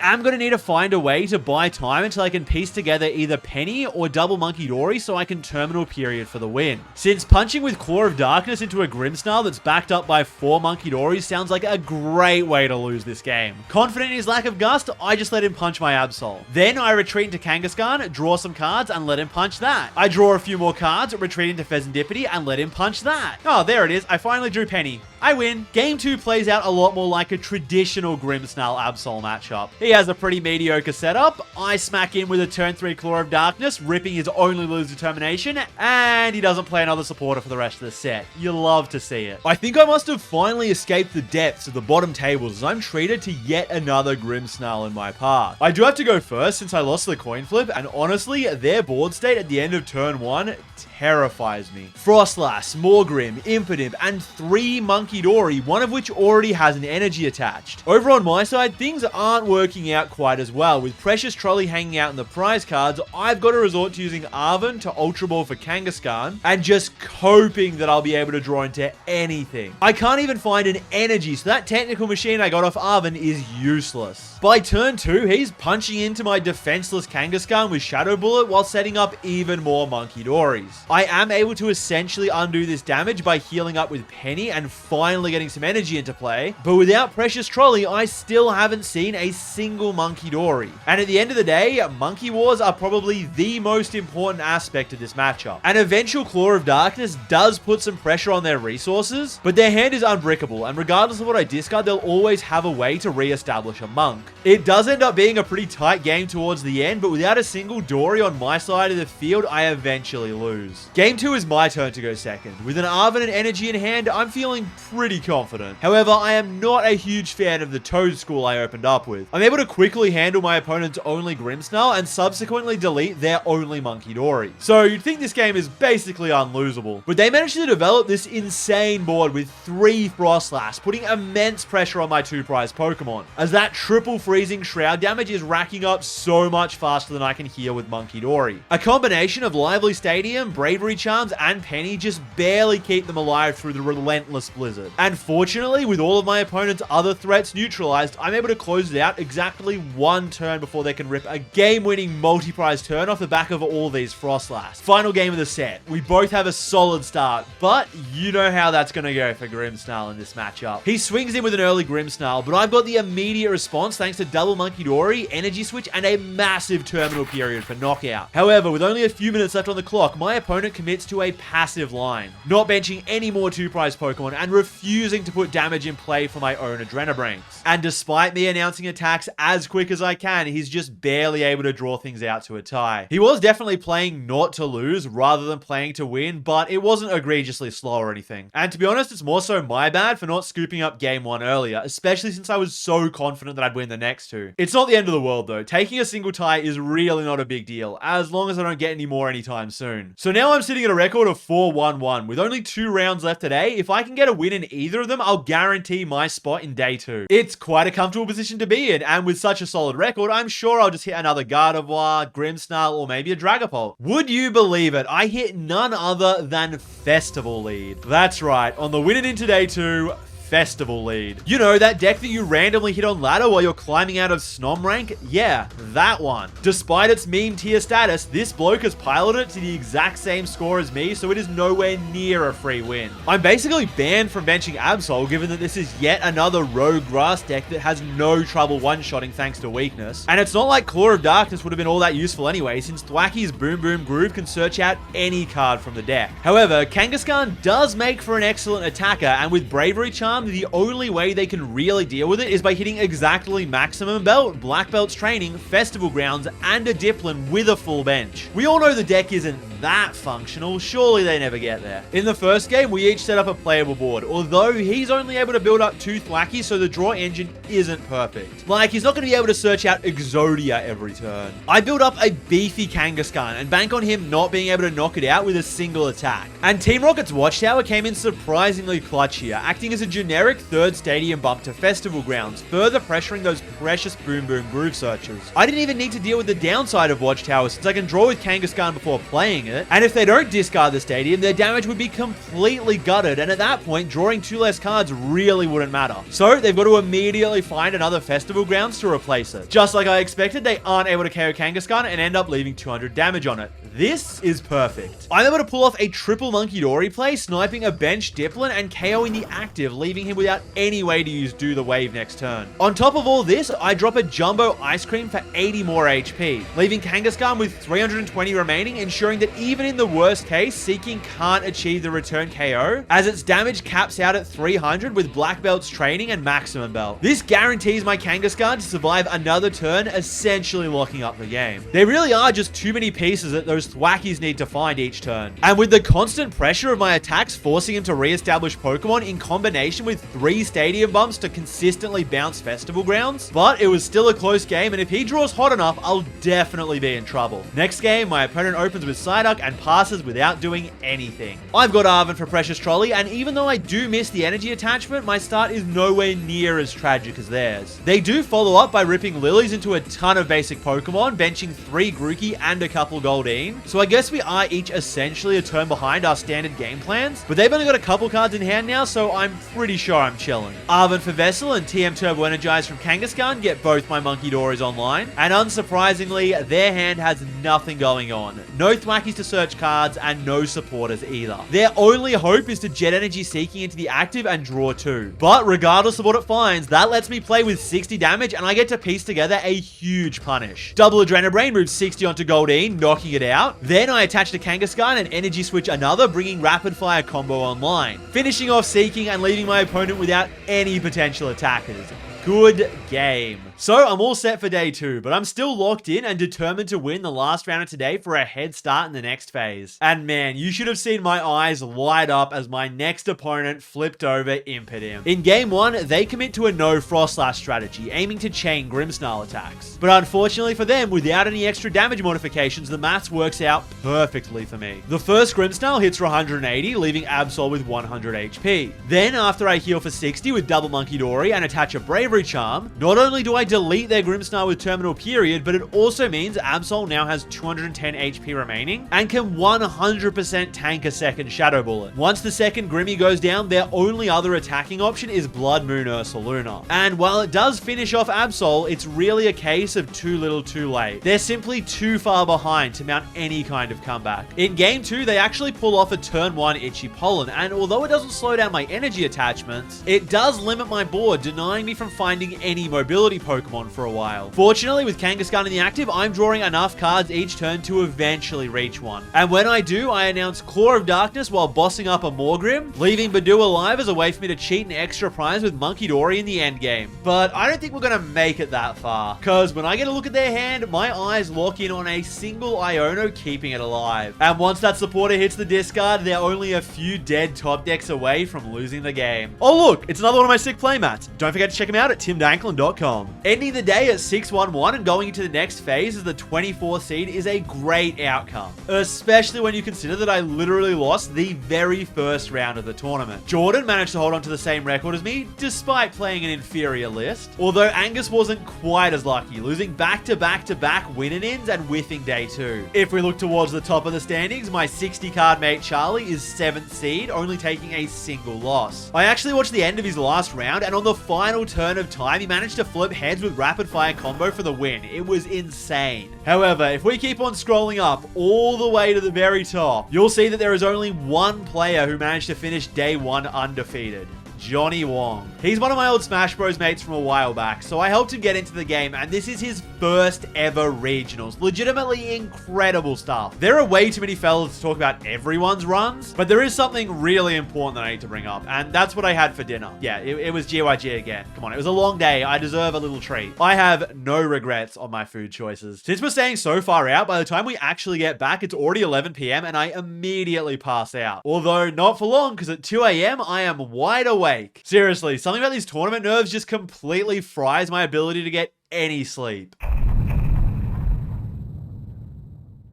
am going to need to find a way to buy time until I can piece together either Penny or double Munkidori so I can Terminal Period for the win. Since punching with Claw of Darkness into a Grimmsnarl that's backed up by 4 Munkidoris sounds like a great way to lose this game. Confident in his lack of gust, I just let him punch my Absol. Then I retreat into Kangaskhan, draw some cards, and let him punch that. I draw a few more cards, retreat into Pheasantipity, and let him punch that. Oh, there it is. I finally drew Penny. I win. Game 2 plays out a lot more like a traditional Grimmsnarl Absol matchup. He has a pretty mediocre setup. I smack in with a turn 3 Claw of Darkness, ripping his only lose determination, and he doesn't play another supporter for the rest of the set. You love to see it. I think I must have finally escaped the depths of the bottom tables as I'm treated to yet another Grimmsnarl in my path. I do have to go first since I lost the coin flip, and honestly, their board state at the end of turn 1 terrifies me. Frostlass, Morgrim, Impidimp, and 3 Monkey Monkey Dory, one of which already has an energy attached. Over on my side, things aren't working out quite as well. With Precious Trolley hanging out in the prize cards, I've got to resort to using Arven to Ultra Ball for Kangaskhan and just hoping that I'll be able to draw into anything. I can't even find an energy, so that technical machine I got off Arven is useless. By turn 2, he's punching into my defenseless Kangaskhan with Shadow Bullet while setting up even more Monkey Dories. I am able to essentially undo this damage by healing up with Penny and finally getting some energy into play, but without Precious Trolley, I still haven't seen a single Monkey Dory. And at the end of the day, Monkey Wars are probably the most important aspect of this matchup. An eventual Claw of Darkness does put some pressure on their resources, but their hand is unbreakable, and regardless of what I discard, they'll always have a way to re-establish a Monk. It does end up being a pretty tight game towards the end, but without a single Dory on my side of the field, I eventually lose. Game 2 is my turn to go second. With an Arven and energy in hand, I'm feeling pretty confident. However, I am not a huge fan of the Toad School I opened up with. I'm able to quickly handle my opponent's only Grimmsnarl and subsequently delete their only Monkey Dory. So you'd think this game is basically unlosable, but they managed to develop this insane board with 3 Frostlass, putting immense pressure on my 2 prize Pokemon, as that triple freezing shroud damage is racking up so much faster than I can heal with Monkey Dory. A combination of Lively Stadium, Bravery Charms, and Penny just barely keep them alive through the relentless blizzard. And fortunately, with all of my opponent's other threats neutralized, I'm able to close it out exactly 1 turn before they can rip a game-winning multi-prize turn off the back of all these Frostlass. Final game of the set. We both have a solid start, but you know how that's going to go for Grimmsnarl in this matchup. He swings in with an early Grimmsnarl, but I've got the immediate response thanks to double Monkey Dory, Energy Switch, and a massive terminal period for knockout. However, with only a few minutes left on the clock, my opponent commits to a passive line, not benching any more 2 prize Pokemon and refusing to put damage in play for my own Adrenabranks. And despite me announcing attacks as quick as I can, he's just barely able to draw things out to a tie. He was definitely playing not to lose rather than playing to win, but it wasn't egregiously slow or anything. And to be honest, it's more so my bad for not scooping up game 1 earlier, especially since I was so confident that I'd win the next 2. It's not the end of the world though. Taking a single tie is really not a big deal, as long as I don't get any more anytime soon. So now I'm sitting at a record of 4-1-1. With only 2 rounds left today, if I can get a win in either of them, I'll guarantee my spot in day 2. It's quite a comfortable position to be in, and with such a solid record, I'm sure I'll just hit another Gardevoir, Grimmsnarl, or maybe a Dragapult. Would you believe it? I hit none other than Festival Lead. That's right, on the Win It Into Day 2, Festival Lead. You know, that deck that you randomly hit on ladder while you're climbing out of Snom rank? Yeah, that one. Despite its meme tier status, this bloke has piloted it to the exact same score as me, so it is nowhere near a free win. I'm basically banned from benching Absol, given that this is yet another rogue grass deck that has no trouble one-shotting thanks to weakness. And it's not like Claw of Darkness would have been all that useful anyway, since Thwacky's Boom Boom Groove can search out any card from the deck. However, Kangaskhan does make for an excellent attacker, and with Bravery Charm, the only way they can really deal with it is by hitting exactly Maximum Belt, Black Belt's Training, Festival Grounds, and a Dipplin with a full bench. We all know the deck isn't that functional, surely they never get there. In the first game, we each set up a playable board, although he's only able to build up 2 Thwackies, so the draw engine isn't perfect. Like, he's not going to be able to search out Exodia every turn. I build up a beefy Kangaskhan and bank on him not being able to knock it out with a single attack. And Team Rocket's Watchtower came in surprisingly clutch here, acting as a generic 3rd stadium bump to Festival Grounds, further pressuring those precious Boom Boom Groove searchers. I didn't even need to deal with the downside of Watchtower, since I can draw with Kangaskhan before playing it, and if they don't discard the stadium, their damage would be completely gutted, and at that point, drawing 2 less cards really wouldn't matter. So they've got to immediately find another Festival Grounds to replace it. Just like I expected, they aren't able to KO Kangaskhan and end up leaving 200 damage on it. This is perfect. I'm able to pull off a triple Monkey Dory play, sniping a bench Dipplin and KOing the active, leaving him without any way to use Do the Wave next turn. On top of all this, I drop a Jumbo Ice Cream for 80 more HP, leaving Kangaskhan with 320 remaining, ensuring that even in the worst case, Seeking can't achieve the return KO, as its damage caps out at 300 with Black Belt's Training and Maximum Belt. This guarantees my Kangaskhan to survive another turn, essentially locking up the game. There really are just too many pieces that those Thwackies need to find each turn. And with the constant pressure of my attacks forcing him to re-establish Pokemon in combination him with 3 stadium bumps to consistently bounce festival grounds, but it was still a close game, and if he draws hot enough, I'll definitely be in trouble. Next game, my opponent opens with Psyduck and passes without doing anything. I've got Arven for Precious Trolley, and even though I do miss the energy attachment, my start is nowhere near as tragic as theirs. They do follow up by ripping Lilies into a ton of basic Pokemon, benching 3 Grookey and a couple Goldeen, so I guess we are each essentially a turn behind our standard game plans, but they've only got a couple cards in hand now, so I'm pretty sure I'm chilling. Arven for Vessel and TM Turbo Energize from Kangaskhan get both my Monkey Dories online, and unsurprisingly, their hand has nothing going on. No Thwackies to search cards, and no supporters either. Their only hope is to Jet Energy Seeking into the active and draw 2. But regardless of what it finds, that lets me play with 60 damage, and I get to piece together a huge punish. Double Adrenabrain moves 60 onto Goldeen, knocking it out. Then I attach to Kangaskhan and Energy Switch another, bringing Rapid Fire combo online, finishing off Seeking and leaving my opponent without any potential attackers. Good game. So I'm all set for day 2, but I'm still locked in and determined to win the last round of today for a head start in the next phase. And man, you should have seen my eyes light up as my next opponent flipped over Impidimp. In game 1, they commit to a no Frostlash strategy, aiming to chain Grimmsnarl attacks. But unfortunately for them, without any extra damage modifications, the maths works out perfectly for me. The first Grimmsnarl hits for 180, leaving Absol with 100 HP. Then, after I heal for 60 with double Monkey Dory and attach a Bravery Charm, not only do I delete their Grimmsnarl with Terminal Period, but it also means Absol now has 210 HP remaining and can 100% tank a second Shadow Bullet. Once the second Grimmy goes down, their only other attacking option is Blood Moon Ursaluna. And while it does finish off Absol, it's really a case of too little too late. They're simply too far behind to mount any kind of comeback. In game 2, they actually pull off a turn 1 Itchy Pollen, and although it doesn't slow down my energy attachments, it does limit my board, denying me from finding any mobility Pokemon for a while. Fortunately, with Kangaskhan in the active, I'm drawing enough cards each turn to eventually reach one. And when I do, I announce Claw of Darkness while bossing up a Morgrim, leaving Badoo alive as a way for me to cheat an extra prize with Monkey Dory in the endgame. But I don't think we're going to make it that far, because when I get a look at their hand, my eyes lock in on a single Iono keeping it alive. And once that supporter hits the discard, they're only a few dead top decks away from losing the game. Oh look, it's another one of my sick playmats. Don't forget to check them out at timdanklin.com. Ending the day at 6-1-1 and going into the next phase as the 24th seed is a great outcome, especially when you consider that I literally lost the very first round of the tournament. Jordan managed to hold on to the same record as me, despite playing an inferior list, although Angus wasn't quite as lucky, losing back-to-back-to-back win-and-ins and whiffing day 2. If we look towards the top of the standings, my 60-card mate Charlie is 7th seed, only taking a single loss. I actually watched the end of his last round, and on the final turn of time, he managed to flip heads with Rapid Fire combo for the win. It was insane. However, if we keep on scrolling up all the way to the very top, you'll see that there is only one player who managed to finish day 1 undefeated. Johnny Wong. He's one of my old Smash Bros mates from a while back, so I helped him get into the game, and this is his first ever regionals. Legitimately incredible stuff. There are way too many fellas to talk about everyone's runs, but there is something really important that I need to bring up, and that's what I had for dinner. Yeah, it was GYG again. Come on, it was a long day. I deserve a little treat. I have no regrets on my food choices. Since we're staying so far out, by the time we actually get back, it's already 11 PM, and I immediately pass out. Although not for long, because at 2 AM, I am wide awake. Seriously, something about these tournament nerves just completely fries my ability to get any sleep.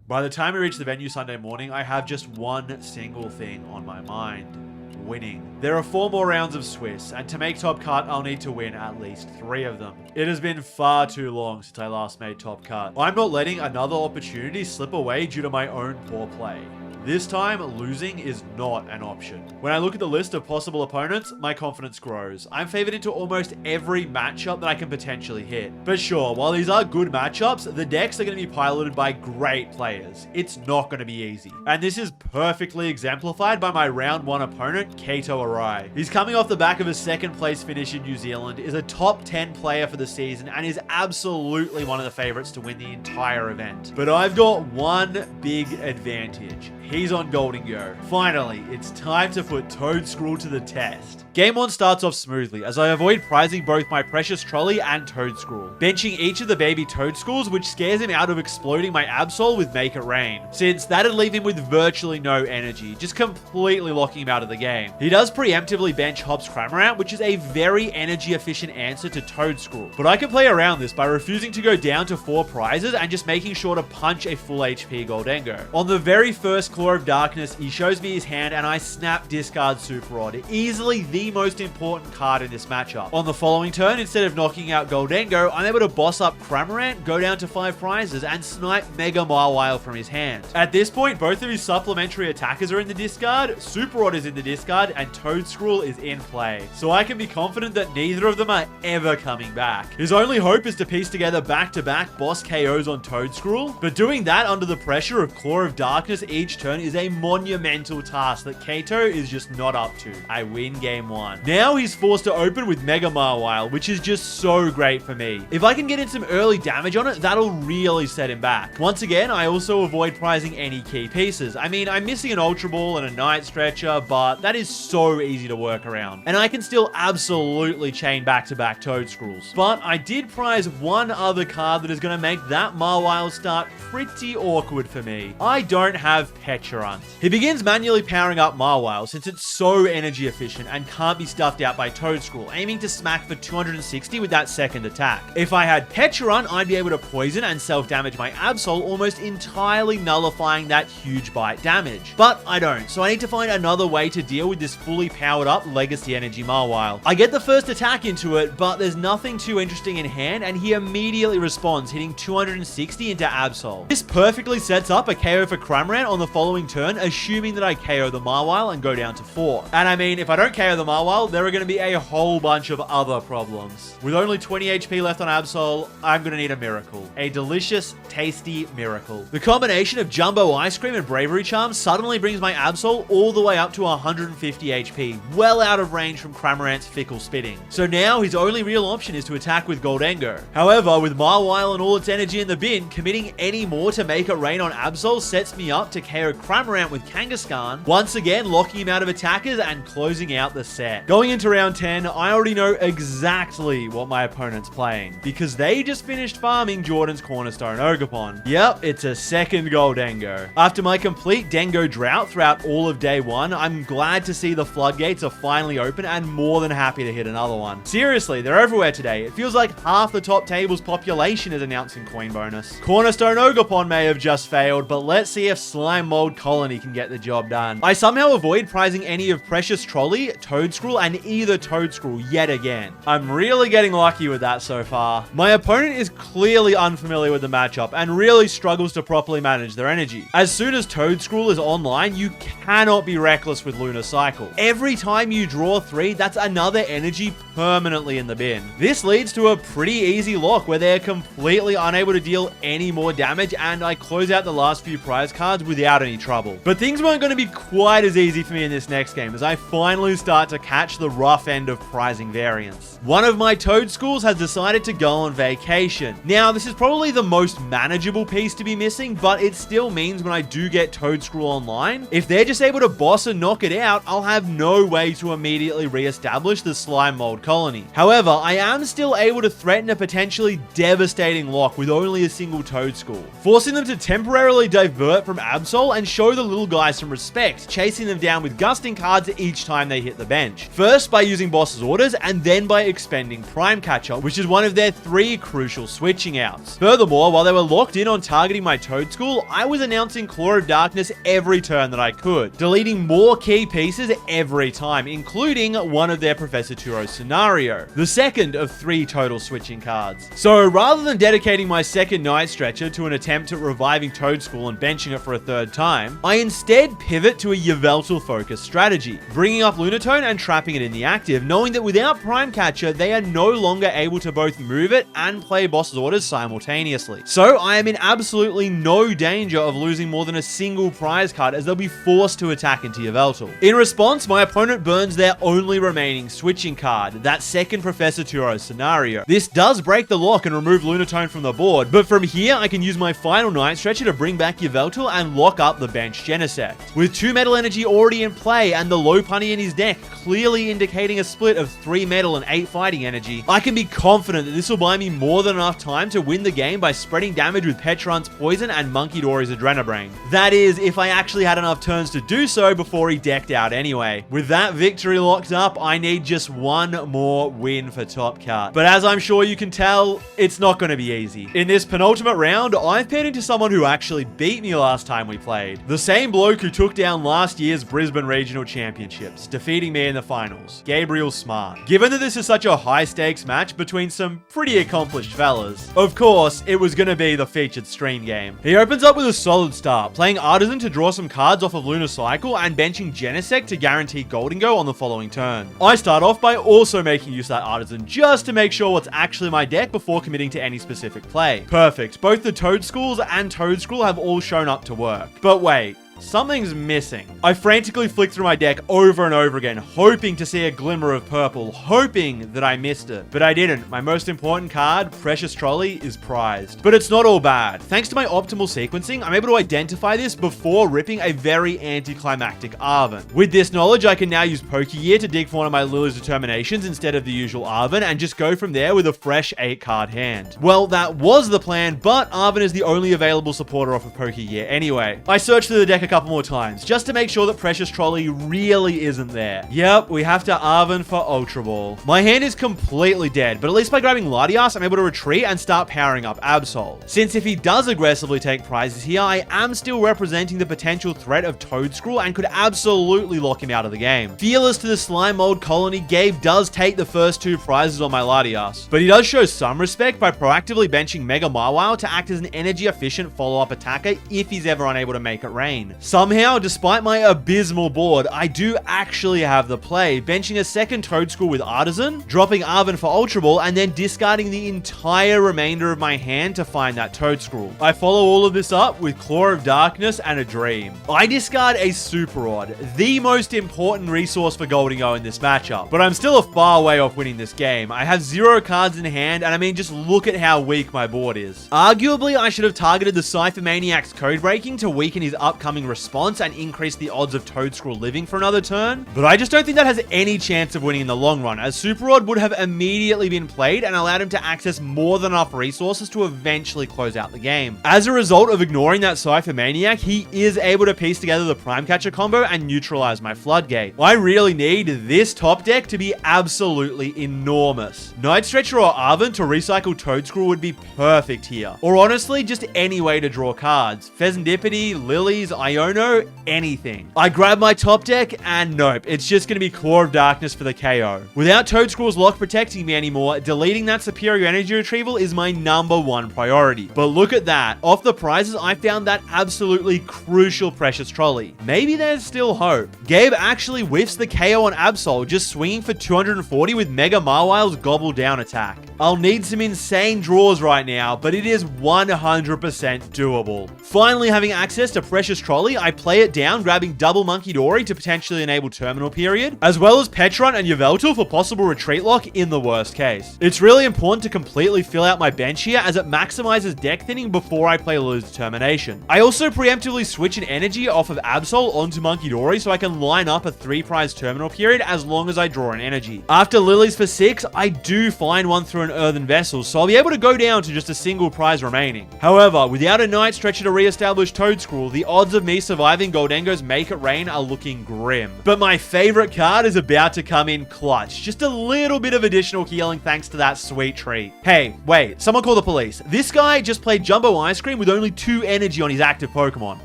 By the time we reach the venue Sunday morning, I have just one single thing on my mind: winning. There are 4 more rounds of Swiss, and to make top cut, I'll need to win at least 3 of them. It has been far too long since I last made top cut. I'm not letting another opportunity slip away due to my own poor play. This time, losing is not an option. When I look at the list of possible opponents, my confidence grows. I'm favored into almost every matchup that I can potentially hit. But sure, while these are good matchups, the decks are going to be piloted by great players. It's not going to be easy. And this is perfectly exemplified by my round 1 opponent, Kato Arai. He's coming off the back of a 2nd place finish in New Zealand, is a top 10 player for the season, and is absolutely one of the favorites to win the entire event. But I've got one big advantage. he's on Goldingo. Finally, it's time to put Toadscruel to the test. Game 1 starts off smoothly, as I avoid prizing both my precious trolley and Toadscruel, benching each of the baby Toadscruels, which scares him out of exploding my Absol with Make It Rain, since that'd leave him with virtually no energy, just completely locking him out of the game. He does preemptively bench Hops Cramorant, which is a very energy efficient answer to Toadscruel, but I can play around this by refusing to go down to 4 prizes and just making sure to punch a full HP Goldengo. On the very first Claw of Darkness, he shows me his hand and I snap discard Super Rod, easily the most important card in this matchup. On the following turn, instead of knocking out Goldengo, I'm able to boss up Cramorant, go down to 5 prizes, and snipe Mega Mawile from his hand. At this point, both of his supplementary attackers are in the discard, Super Rod is in the discard, and Toadscruel is in play. So I can be confident that neither of them are ever coming back. His only hope is to piece together back-to-back boss KOs on Toadscruel, but doing that under the pressure of Claw of Darkness each turn is a monumental task that Kato is just not up to. I win game 1. Now he's forced to open with Mega Mawile, which is just so great for me. If I can get in some early damage on it, that'll really set him back. Once again, I also avoid prizing any key pieces. I mean, I'm missing an Ultra Ball and a Night Stretcher, but that is so easy to work around. And I can still absolutely chain back-to-back Toadscruels. But I did prize one other card that is going to make that Mawile start pretty awkward for me. I don't have Petulant. He begins manually powering up Mawile since it's so energy efficient and can't be stuffed out by Toadscruel, aiming to smack for 260 with that second attack. If I had Petulant, I'd be able to poison and self-damage my Absol, almost entirely nullifying that huge bite damage. But I don't, so I need to find another way to deal with this fully powered up Legacy Energy Mawile. I get the first attack into it, but there's nothing too interesting in hand, and he immediately responds, hitting 260 into Absol. This perfectly sets up a KO for Cramorant on the following turn, assuming that I KO the Mawile and go down to 4. And I mean, if I don't KO the Mawile, there are going to be a whole bunch of other problems. With only 20 HP left on Absol, I'm going to need a miracle. A delicious, tasty miracle. The combination of Jumbo Ice Cream and Bravery Charm suddenly brings my Absol all the way up to 150 HP, well out of range from Cramorant's fickle spitting. So now his only real option is to attack with Goldengo. However, with Mawile and all its energy in the bin, committing any more to Make It Rain on Absol sets me up to KO Cramorant with Kangaskhan, once again locking him out of attackers and closing out the set. Going into round 10, I already know exactly what my opponent's playing, because they just finished farming Jordan's Cornerstone Ogerpon. Yep, it's a second Goldengo. After my complete Dengo drought throughout all of day 1, I'm glad to see the floodgates are finally open and more than happy to hit another one. Seriously, they're everywhere today. It feels like half the top table's population is announcing coin bonus. Cornerstone Ogerpon may have just failed, but let's see if Slime Mold Colony can get the job done. I somehow avoid prizing any of Precious Trolley, Toadscruel, and either Toadscruel yet again. I'm really getting lucky with that so far. My opponent is clearly unfamiliar with the matchup and really struggles to properly manage their energy. As soon as Toadscruel is online, you cannot be reckless with Lunar Cycle. Every time you draw 3, that's another energy permanently in the bin. This leads to a pretty easy lock where they're completely unable to deal any more damage, and I close out the last few prize cards without any trouble. But things weren't going to be quite as easy for me in this next game, as I finally start to catch the rough end of prizing variance. One of my Toadscruels has decided to go on vacation. Now, this is probably the most manageable piece to be missing, but it still means when I do get Toadscruel online, if they're just able to boss and knock it out, I'll have no way to immediately re-establish the Slime Mold Colony. However, I am still able to threaten a potentially devastating lock with only a single Toadscruel, forcing them to temporarily divert from Absol and show the little guys some respect, chasing them down with gusting cards each time they hit the bench. First by using Boss's Orders, and then by expending Prime Catcher, which is one of their 3 crucial switching outs. Furthermore, while they were locked in on targeting my Toadscruel, I was announcing Claw of Darkness every turn that I could, deleting more key pieces every time, including one of their Professor Turo's Scenario, the second of 3 total switching cards. So rather than dedicating my second Night Stretcher to an attempt at reviving Toadscruel and benching it for a 3rd time, I instead pivot to a Yveltal focused strategy, bringing up Lunatone and trapping it in the active, knowing that without Prime Catcher, they are no longer able to both move it and play Boss's Orders simultaneously. So I am in absolutely no danger of losing more than a single prize card, as they'll be forced to attack into Yveltal. In response, my opponent burns their only remaining switching card, that second Professor Turo's Scenario. This does break the lock and remove Lunatone from the board, but from here I can use my final Night Stretcher to bring back Yveltal and lock up the bench Genesect. With 2 metal energy already in play and the Lopunny in his deck clearly indicating a split of 3 metal and 8 fighting energy, I can be confident that this will buy me more than enough time to win the game by spreading damage with Petron's Poison and Munkidori's Adrenabrain. That is, if I actually had enough turns to do so before he decked out anyway. With that victory locked up, I need just one more win for Top Cut. But as I'm sure you can tell, it's not going to be easy. In this penultimate round, I've paired into someone who actually beat me last time we played. The same bloke who took down last year's Brisbane Regional Championships, defeating me in the finals, Gabriel Smart. Given that this is such a high stakes match between some pretty accomplished fellas, of course, it was going to be the featured stream game. He opens up with a solid start, playing Artisan to draw some cards off of Lunar Cycle and benching Genesect to guarantee Gholdengo on the following turn. I start off by also making use of that Artisan just to make sure what's actually my deck before committing to any specific play. Perfect, both the Toadschools and Toedscruel have all shown up to work. But wait, something's missing. I frantically flicked through my deck over and over again, hoping to see a glimmer of purple, hoping that I missed it. But I didn't. My most important card, Precious Trolley, is prized. But it's not all bad. Thanks to my optimal sequencing, I'm able to identify this before ripping a very anticlimactic Arven. With this knowledge, I can now use Pokegear to dig for one of my Lily's Determinations instead of the usual Arven, and just go from there with a fresh 8-card hand. Well, that was the plan, but Arven is the only available supporter off of Pokegear anyway. I searched through the deck a couple more times, just to make sure that Precious Trolley really isn't there. Yep, we have to Arven for Ultra Ball. My hand is completely dead, but at least by grabbing Latias, I'm able to retreat and start powering up Absol. Since if he does aggressively take prizes here, I am still representing the potential threat of Toedscruel and could absolutely lock him out of the game. Fearless to the Slime Mold Colony, Gabe does take the first 2 prizes on my Latias, but he does show some respect by proactively benching Mega Mawile to act as an energy-efficient follow-up attacker if he's ever unable to make it rain. Somehow, despite my abysmal board, I do actually have the play, benching a second Toedscruel with Artisan, dropping Arven for Ultra Ball, and then discarding the entire remainder of my hand to find that Toedscruel. I follow all of this up with Claw of Darkness and a Dream. I discard a Super Rod, the most important resource for Gholdengo in this matchup, but I'm still a far way off winning this game. I have 0 cards in hand, and I mean, just look at how weak my board is. Arguably, I should have targeted the Cypher Maniac's Code Breaking to weaken his upcoming response and increase the odds of Toedscruel living for another turn, but I just don't think that has any chance of winning in the long run, as Super Rod would have immediately been played and allowed him to access more than enough resources to eventually close out the game. As a result of ignoring that Cypher Maniac, he is able to piece together the Prime Catcher combo and neutralize my Floodgate. I really need this top deck to be absolutely enormous. Night Stretcher or Arven to recycle Toedscruel would be perfect here, or honestly, just any way to draw cards. Pheasantipity, Lilies, Iono, anything. I grab my top deck and nope, it's just going to be Claw of Darkness for the KO. Without Toedscruel's lock protecting me anymore, deleting that superior energy retrieval is my #1 priority. But look at that. Off the prizes, I found that absolutely crucial Precious Trolley. Maybe there's still hope. Gabe actually whiffs the KO on Absol, just swinging for 240 with Mega Mawile's Gobble Down attack. I'll need some insane draws right now, but it is 100% doable. Finally having access to Precious Trolley, I play it down, grabbing double Munkidori to potentially enable Terminal Period, as well as Petron and Yveltal for possible retreat lock in the worst case. It's really important to completely fill out my bench here, as it maximizes deck thinning before I play Lily's Determination. I also preemptively switch an energy off of Absol onto Munkidori so I can line up a 3-prize Terminal Period as long as I draw an energy. After Lily's for 6, I do find one through an Earthen Vessel, so I'll be able to go down to just a single prize remaining. However, without a Night Stretcher to re-establish Toedscruel, the odds of me surviving Gholdengo's Make It Rain are looking grim. But my favorite card is about to come in clutch. Just a little bit of additional healing thanks to that sweet treat. Hey, wait, someone call the police. This guy just played Jumbo Ice Cream with only 2 energy on his active Pokemon.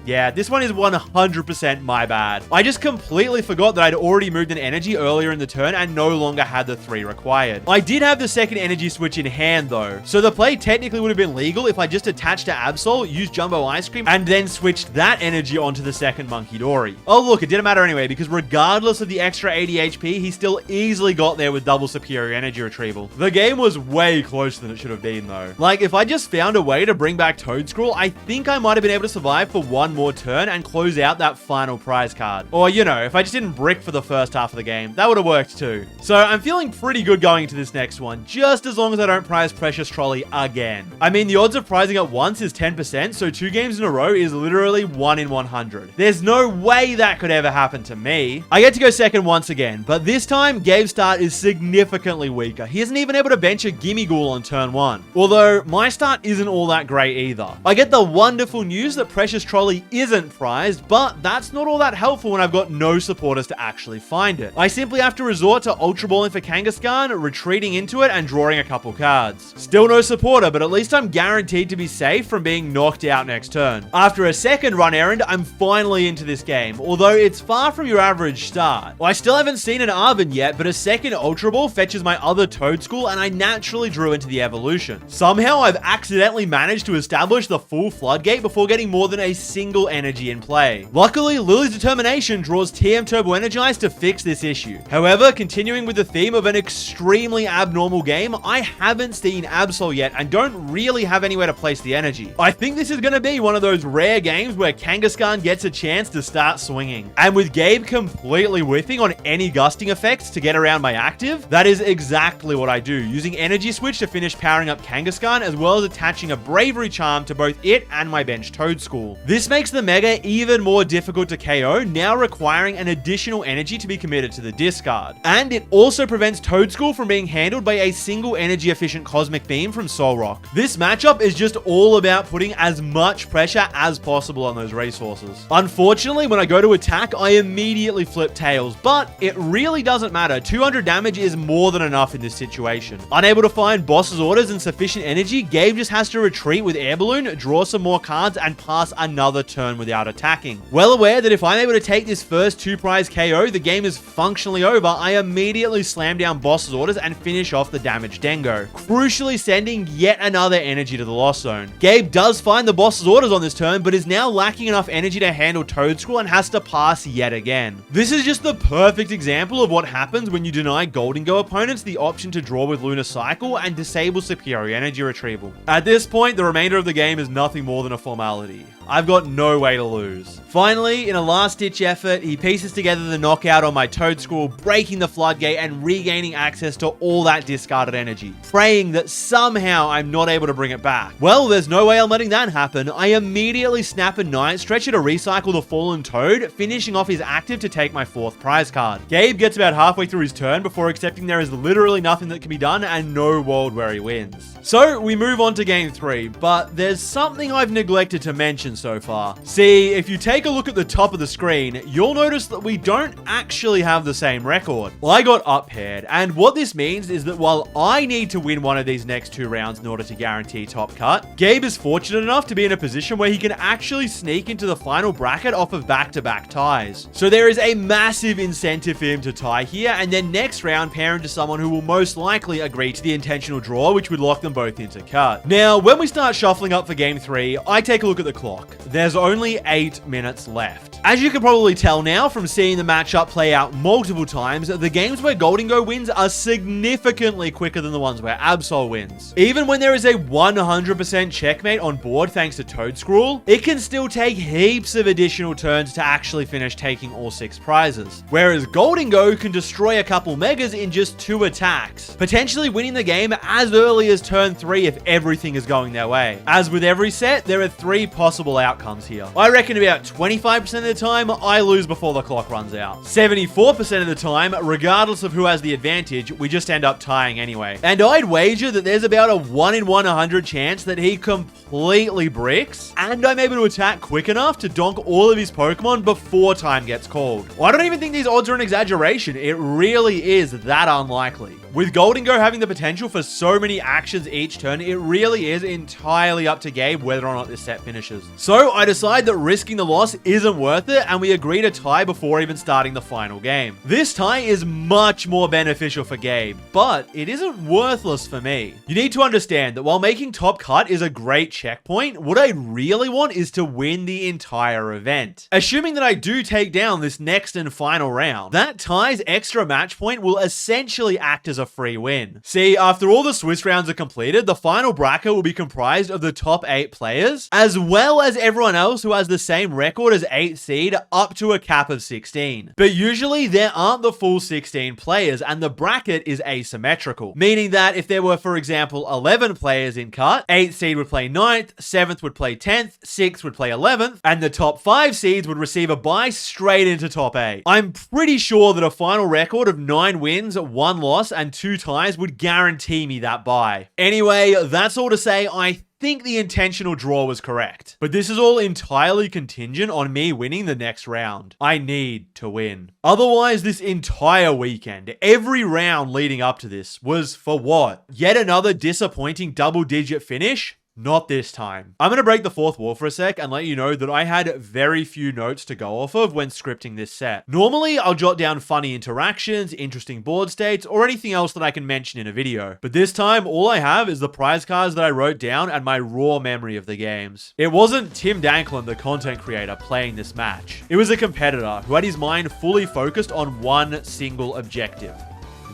Yeah, this one is 100% my bad. I just completely forgot that I'd already moved an energy earlier in the turn and no longer had the 3 required. I did have the second energy switch in hand though, so the play technically would have been legal if I just attached to Absol, used Jumbo Ice Cream, and then switched that energy onto the second Munkidori. Oh look, it didn't matter anyway, because regardless of the extra 80 HP, he still easily got there with double superior energy retrieval. The game was way closer than it should have been though. Like, if I just found a way to bring back Toedscruel, I think I might have been able to survive for one more turn and close out that final prize card. Or, you know, if I just didn't brick for the first half of the game, that would have worked too. So I'm feeling pretty good going into this next one, just as as long as I don't prize Precious Trolley again. I mean, the odds of prizing it once is 10%, so 2 games in a row is literally 1 in 100. There's no way that could ever happen to me. I get to go second once again, but this time, Gabe's start is significantly weaker. He isn't even able to bench a Gimme Ghoul on turn 1. Although, my start isn't all that great either. I get the wonderful news that Precious Trolley isn't prized, but that's not all that helpful when I've got no supporters to actually find it. I simply have to resort to Ultra Balling for Kangaskhan, retreating into it, and drawing a couple cards. Still no supporter, but at least I'm guaranteed to be safe from being knocked out next turn. After a second run errand, I'm finally into this game, although it's far from your average start. I still haven't seen an Arven yet, but a second Ultra Ball fetches my other Toedscool, and I naturally drew into the evolution. Somehow, I've accidentally managed to establish the full Floodgate before getting more than a single energy in play. Luckily, Lily's Determination draws TM Turbo Energize to fix this issue. However, continuing with the theme of an extremely abnormal game, I haven't seen Absol yet and don't really have anywhere to place the energy. I think this is going to be one of those rare games where Kangaskhan gets a chance to start swinging. And with Gabe completely whiffing on any gusting effects to get around my active, that is exactly what I do, using Energy Switch to finish powering up Kangaskhan as well as attaching a Bravery Charm to both it and my bench Toedscool. This makes the Mega even more difficult to KO, now requiring an additional energy to be committed to the discard. And it also prevents Toedscool from being handled by a single energy efficient Cosmic Beam from Solrock. This matchup is just all about putting as much pressure as possible on those resources. Unfortunately, when I go to attack, I immediately flip Tails, but it really doesn't matter. 200 damage is more than enough in this situation. Unable to find boss's orders and sufficient energy, Gabe just has to retreat with Air Balloon, draw some more cards, and pass another turn without attacking. Well aware that if I'm able to take this first 2-prize KO, the game is functionally over, I immediately slam down boss's orders and finish off the damaged Dengo, crucially sending yet another energy to the Lost Zone. Gabe does find the boss's orders on this turn, but is now lacking enough energy to handle Toedscool and has to pass yet again. This is just the perfect example of what happens when you deny Goldingo opponents the option to draw with Lunar Cycle and disable Superior Energy Retrieval. At this point, the remainder of the game is nothing more than a formality. I've got no way to lose. Finally, in a last-ditch effort, he pieces together the knockout on my Toedscool, breaking the Floodgate and regaining access to all that discarded energy, praying that somehow I'm not able to bring it back. Well, there's no way I'm letting that happen. I immediately snap a Night Stretcher to recycle the Fallen Toad, finishing off his active to take my 4th prize card. Gabe gets about halfway through his turn before accepting there is literally nothing that can be done and no world where he wins. So, we move on to game 3, but there's something I've neglected to mention so far. See, if you take a look at the top of the screen, you'll notice that we don't actually have the same record. I got up-paired, and what this means is that while I need to win one of these next 2 rounds in order to guarantee top cut, Gabe is fortunate enough to be in a position where he can actually sneak into the final bracket off of back-to-back ties. So there is a massive incentive for him to tie here, and then next round pair him to someone who will most likely agree to the intentional draw, which would lock them both into cut. Now, when we start shuffling up for game 3, I take a look at the clock. There's only 8 minutes left. As you can probably tell now from seeing the matchup play out multiple times, the games where Goldingo wins are significantly quicker than the ones where Absol wins. Even when there is a 100% checkmate on board thanks to Toedscool, it can still take heaps of additional turns to actually finish taking all 6 prizes. Whereas Goldingo can destroy a couple Megas in just 2 attacks, potentially winning the game as early as turn 3 if everything is going their way. As with every set, there are 3 possible outcomes here. I reckon about 25% of the time, I lose before the clock runs out. 74% of the time, regardless of who has the advantage, we just end up tying anyway. And I'd wager that there's about a 1 in 100 chance that he completely bricks, and I'm able to attack quick enough to donk all of his Pokemon before time gets called. I don't even think these odds are an exaggeration. It really is that unlikely. With Goldingo having the potential for so many actions each turn, it really is entirely up to Gabe whether or not this set finishes. So I decide that risking the loss isn't worth it, and we agree to tie before even starting the final game. This tie is much more beneficial for Gabe, but it isn't worthless for me. You need to understand that while making top cut is a great checkpoint, what I really want is to win the entire event. Assuming that I do take down this next and final round, that tie's extra match point will essentially act as a a free win. See, after all the Swiss rounds are completed, the final bracket will be comprised of the top 8 players, as well as everyone else who has the same record as 8th seed up to a cap of 16. But usually there aren't the full 16 players, and the bracket is asymmetrical, meaning that if there were, for example, 11 players in cut, 8th seed would play 9th, 7th would play 10th, 6th would play 11th, and the top 5 seeds would receive a bye straight into top 8. I'm pretty sure that a final record of 9 wins, 1 loss, and 2 ties would guarantee me that bye. Anyway, that's all to say I think the intentional draw was correct. But this is all entirely contingent on me winning the next round. I need to win. Otherwise, this entire weekend, every round leading up to this was for what? Yet another disappointing double-digit finish? Not this time. I'm going to break the fourth wall for a sec and let you know that I had very few notes to go off of when scripting this set. Normally, I'll jot down funny interactions, interesting board states, or anything else that I can mention in a video. But this time, all I have is the prize cards that I wrote down and my raw memory of the games. It wasn't Tim Danklin, the content creator, playing this match. It was a competitor who had his mind fully focused on one single objective: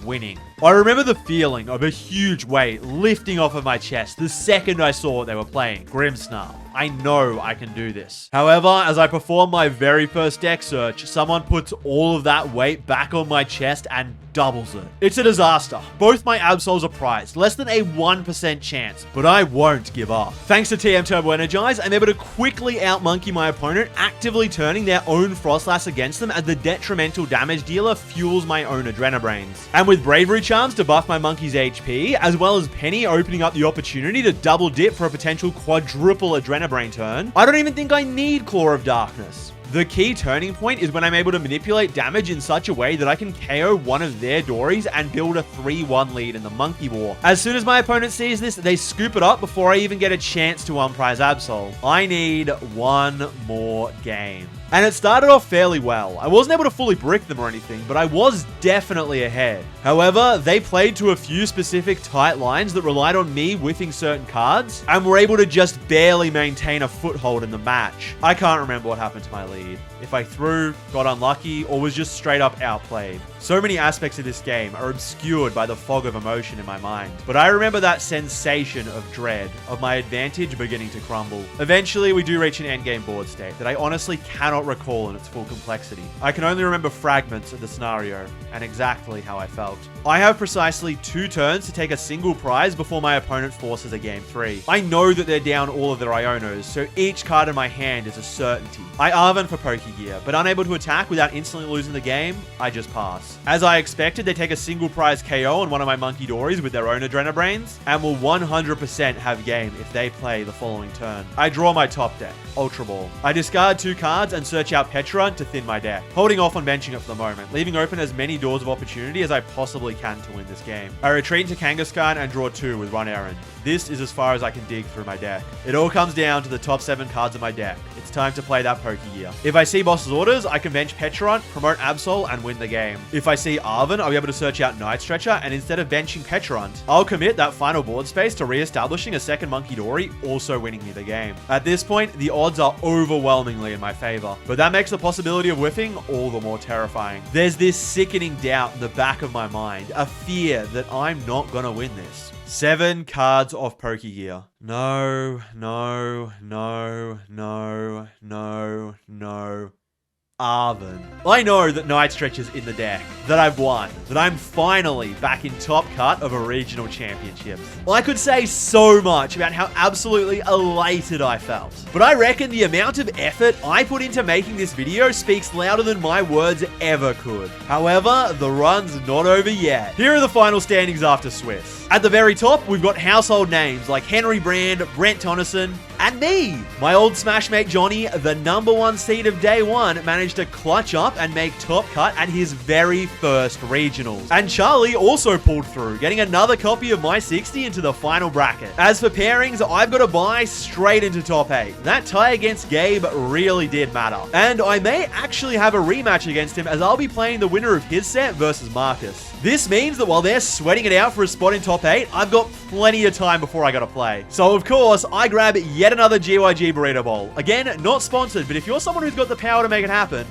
winning. I remember the feeling of a huge weight lifting off of my chest the second I saw what they were playing. Grimmsnarl. I know I can do this. However, as I perform my very first deck search, someone puts all of that weight back on my chest and doubles it. It's a disaster. Both my Absols are prized, less than a 1% chance, but I won't give up. Thanks to TM Turbo Energize, I'm able to quickly outmonkey my opponent, actively turning their own Frostlass against them as the detrimental damage dealer fuels my own Adrenabrains. And with Bravery Charms to buff my monkey's HP, as well as Penny opening up the opportunity to double dip for a potential quadruple Adrenabrain turn, I don't even think I need Claw of Darkness. The key turning point is when I'm able to manipulate damage in such a way that I can KO one of their Dories and build a 3-1 lead in the Monkey War. As soon as my opponent sees this, they scoop it up before I even get a chance to unprize Absol. I need one more game. And it started off fairly well. I wasn't able to fully brick them or anything, but I was definitely ahead. However, they played to a few specific tight lines that relied on me whiffing certain cards, and were able to just barely maintain a foothold in the match. I can't remember what happened to my lead. If I threw, got unlucky, or was just straight up outplayed. So many aspects of this game are obscured by the fog of emotion in my mind. But I remember that sensation of dread, of my advantage beginning to crumble. Eventually, we do reach an endgame board state that I honestly cannot recall in its full complexity. I can only remember fragments of the scenario, and exactly how I felt. I have precisely 2 turns to take a single prize before my opponent forces a game 3. I know that they're down all of their Ionos, so each card in my hand is a certainty. I Arven for Pokegear, but unable to attack without instantly losing the game, I just pass. As I expected, they take a single prize KO on one of my Monkey Dories with their own Adrenabrains, and will 100% have game if they play the following turn. I draw my top deck, Ultra Ball. I discard 2 cards and search out Petra to thin my deck, holding off on benching it for the moment, leaving open as many doors of opportunity as I possibly can to win this game. I retreat into Kangaskhan and draw 2 with Run Errand. This is as far as I can dig through my deck. It all comes down to the top 7 cards of my deck. It's time to play that Pokegear. If I see Boss's Orders, I can bench Petron, promote Absol, and win the game. If I see Arven, I'll be able to search out Night Stretcher, and instead of benching Petron, I'll commit that final board space to re-establishing a second Monkey Dory, also winning me the game. At this point, the odds are overwhelmingly in my favor, but that makes the possibility of whiffing all the more terrifying. There's this sickening doubt in the back of my mind, a fear that I'm not gonna win this. 7 cards off Pokegear. No, no, no, no, no, no. Arven. I know that Night Stretcher's in the deck, that I've won, that I'm finally back in top cut of a regional championships. I could say so much about how absolutely elated I felt, but I reckon the amount of effort I put into making this video speaks louder than my words ever could. However, the run's not over yet. Here are the final standings after Swiss. At the very top, we've got household names like Henry Brand, Brent Tonneson, and me. My old Smash mate Johnny, the #1 seed of day 1, managed to clutch up and make top cut at his very first regionals. And Charlie also pulled through, getting another copy of my 60 into the final bracket. As for pairings, I've got a bye straight into top 8. That tie against Gabe really did matter. And I may actually have a rematch against him, as I'll be playing the winner of his set versus Marcus. This means that while they're sweating it out for a spot in top 8, I've got plenty of time before I gotta play. So of course, I grab yet another GYG Burrito Bowl. Again, not sponsored, but if you're someone who's got the power to make it happen,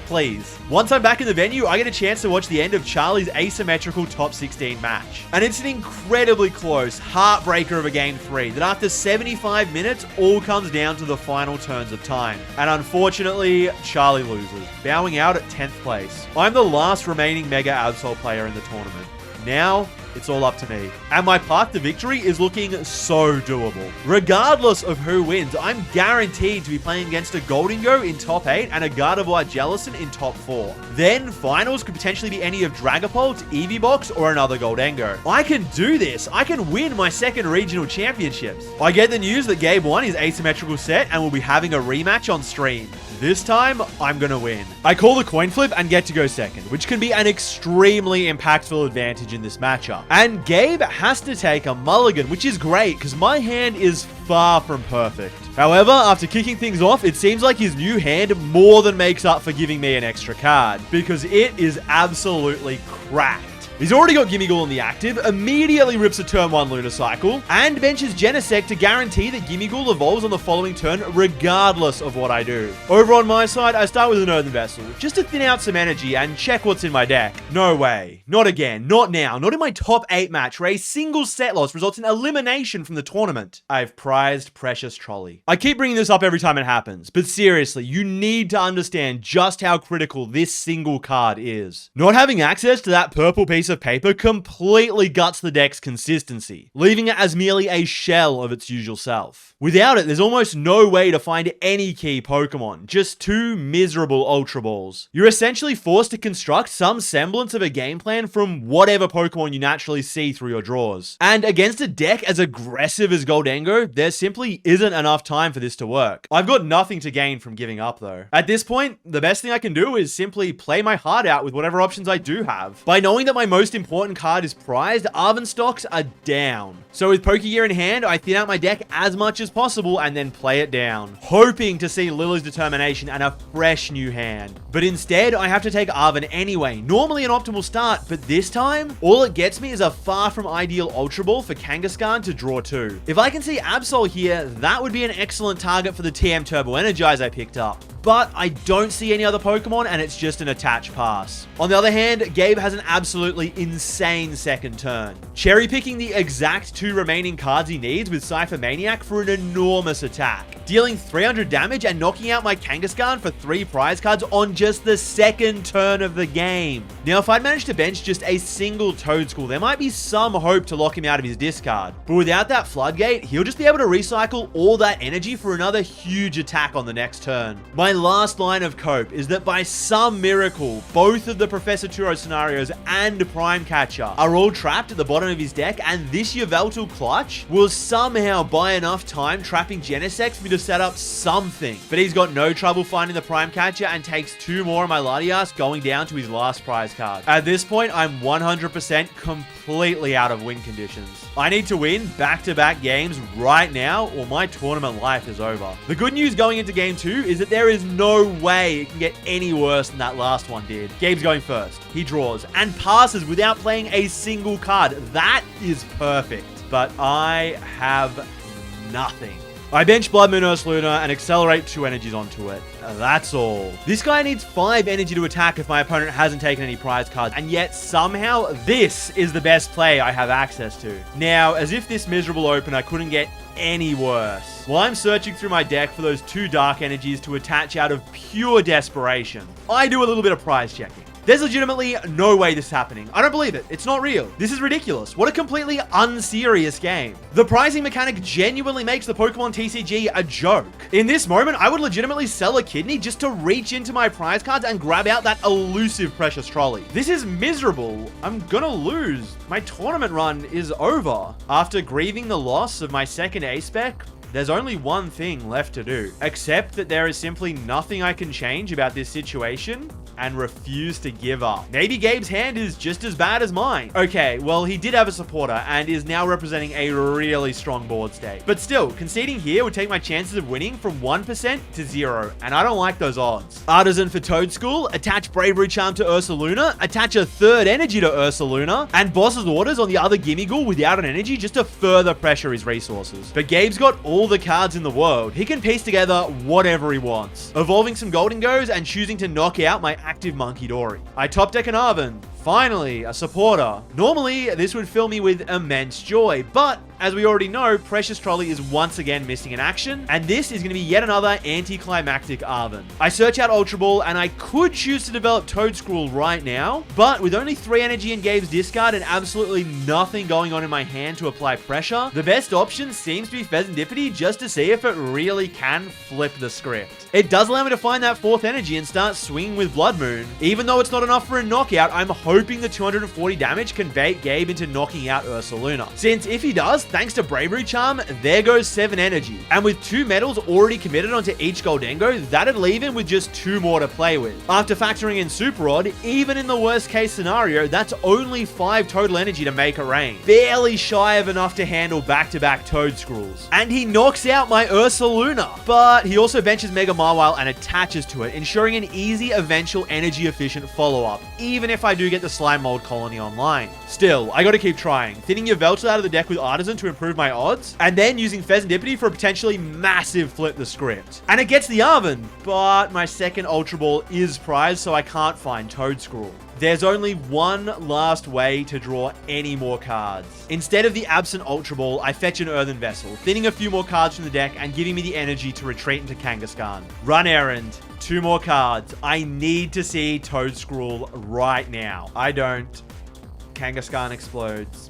please. Once I'm back in the venue, I get a chance to watch the end of Charlie's asymmetrical top 16 match. And it's an incredibly close heartbreaker of a game 3 that after 75 minutes all comes down to the final turns of time. And unfortunately, Charlie loses, bowing out at 10th place. I'm the last remaining Mega Absol player in the tournament. Now, it's all up to me. And my path to victory is looking so doable. Regardless of who wins, I'm guaranteed to be playing against a Goldingo in top 8 and a Gardevoir Jellicent in top 4. Then, finals could potentially be any of Dragapult, Eeveebox, or another Goldengo. I can do this. I can win my second regional championships. I get the news that Gabe won his asymmetrical set and will be having a rematch on stream. This time, I'm gonna win. I call the coin flip and get to go second, which can be an extremely impactful advantage in this matchup. And Gabe has to take a mulligan, which is great because my hand is far from perfect. However, after kicking things off, it seems like his new hand more than makes up for giving me an extra card, because it is absolutely cracked. He's already got Gimmighoul in the active, immediately rips a turn 1 Lunar Cycle, and benches Genesect to guarantee that Gimmighoul evolves on the following turn regardless of what I do. Over on my side, I start with an Earthen Vessel, just to thin out some energy and check what's in my deck. No way. Not again. Not now. Not in my top 8 match where a single set loss results in elimination from the tournament. I've prized Precious Trolley. I keep bringing this up every time it happens, but seriously, you need to understand just how critical this single card is. Not having access to that purple piece of paper completely guts the deck's consistency, leaving it as merely a shell of its usual self. Without it, there's almost no way to find any key Pokemon, just 2 miserable Ultra Balls. You're essentially forced to construct some semblance of a game plan from whatever Pokemon you naturally see through your drawers. And against a deck as aggressive as Goldengo, there simply isn't enough time for this to work. I've got nothing to gain from giving up though. At this point, the best thing I can do is simply play my heart out with whatever options I do have. By knowing that my most important card is prized, Arven stocks are down. So with Pokegear in hand, I thin out my deck as much as possible and then play it down, hoping to see Lily's Determination and a fresh new hand. But instead, I have to take Arven anyway, normally an optimal start, but this time, all it gets me is a far from ideal Ultra Ball for Kangaskhan to draw 2. If I can see Absol here, that would be an excellent target for the TM Turbo Energize I picked up. But I don't see any other Pokemon and it's just an attach pass. On the other hand, Gabe has an absolutely insane second turn, cherry picking the exact 2 remaining cards he needs with Cypher Maniac for an enormous attack, dealing 300 damage and knocking out my Kangaskhan for 3 prize cards on just the second turn of the game. Now, if I'd managed to bench just a single Toedscool, there might be some hope to lock him out of his discard. But without that Floodgate, he'll just be able to recycle all that energy for another huge attack on the next turn. My last line of cope is that by some miracle, both of the Professor Turo scenarios and Prime Catcher are all trapped at the bottom of his deck, and this Yveltal clutch will somehow buy enough time trapping Genesect for me to set up something. But he's got no trouble finding the Prime Catcher and takes 2 more of my Latias, going down to his last prize card. At this point, I'm 100% completely out of win conditions. I need to win back-to-back games right now or my tournament life is over. The good news going into game 2 is that there is no way it can get any worse than that last one did. Gabe's going first. He draws and passes without playing a single card. That is perfect. But I have nothing. I bench Blood Moon Ursaluna and accelerate 2 energies onto it. That's all. This guy needs 5 energy to attack if my opponent hasn't taken any prize cards, and yet somehow this is the best play I have access to. Now, as if this miserable opener couldn't get any worse, while I'm searching through my deck for those 2 dark energies to attach out of pure desperation, I do a little bit of prize checking. There's legitimately no way this is happening. I don't believe it. It's not real. This is ridiculous. What a completely unserious game. The prizing mechanic genuinely makes the PokemonTCG a joke. In this moment, I would legitimately sell a kidney just to reach into my prize cards and grab out that elusive Precious Trolley. This is miserable. I'm gonna lose. My tournament run is over. After grieving the loss of my second A-Spec, there's only one thing left to do, except that there is simply nothing I can change about this situation and refuse to give up. Maybe Gabe's hand is just as bad as mine. Okay, well, he did have a supporter and is now representing a really strong board state. But still, conceding here would take my chances of winning from 1% to 0, and I don't like those odds. Artisan for Toedscool, attach Bravery Charm to Ursaluna, attach a 3rd energy to Ursaluna, and Boss's Orders on the other Gimmighoul without an energy just to further pressure his resources. But Gabe's got all the cards in the world. He can piece together whatever he wants, evolving some Goldingos and choosing to knock out my active Monkey Dory. I top deck an Arven. Finally, a supporter. Normally, this would fill me with immense joy, but as we already know, Precious Trolley is once again missing in action, and this is going to be yet another anticlimactic Arven. I search out Ultra Ball, and I could choose to develop Toedscruel right now, but with only 3 energy in Gabe's discard and absolutely nothing going on in my hand to apply pressure, the best option seems to be Pheasantipity just to see if it really can flip the script. It does allow me to find that 4th energy and start swinging with Blood Moon. Even though it's not enough for a knockout, I'm hoping the 240 damage can bait Gabe into knocking out Ursaluna. Since if he does, thanks to Bravery Charm, there goes 7 energy. And with 2 medals already committed onto each Goldengo, that'd leave him with just 2 more to play with. After factoring in Super Rod, even in the worst case scenario, that's only 5 total energy to make it rain. Barely shy of enough to handle back-to-back Toedscruels. And he knocks out my Ursaluna. But he also benches Mega Mawile and attaches to it, ensuring an easy, eventual, energy-efficient follow-up, even if I do get the Slime Mold Colony online. Still, I gotta keep trying, thinning Yveltal out of the deck with Artisan to improve my odds, and then using Pheasantipity for a potentially massive flip the script. And it gets the Arven, but my second Ultra Ball is prized, so I can't find Toedscruel. There's only one last way to draw any more cards. Instead of the absent Ultra Ball, I fetch an Earthen Vessel, thinning a few more cards from the deck and giving me the energy to retreat into Kangaskhan. Run errand. 2 more cards. I need to see Toedscruel right now. I don't. Kangaskhan explodes.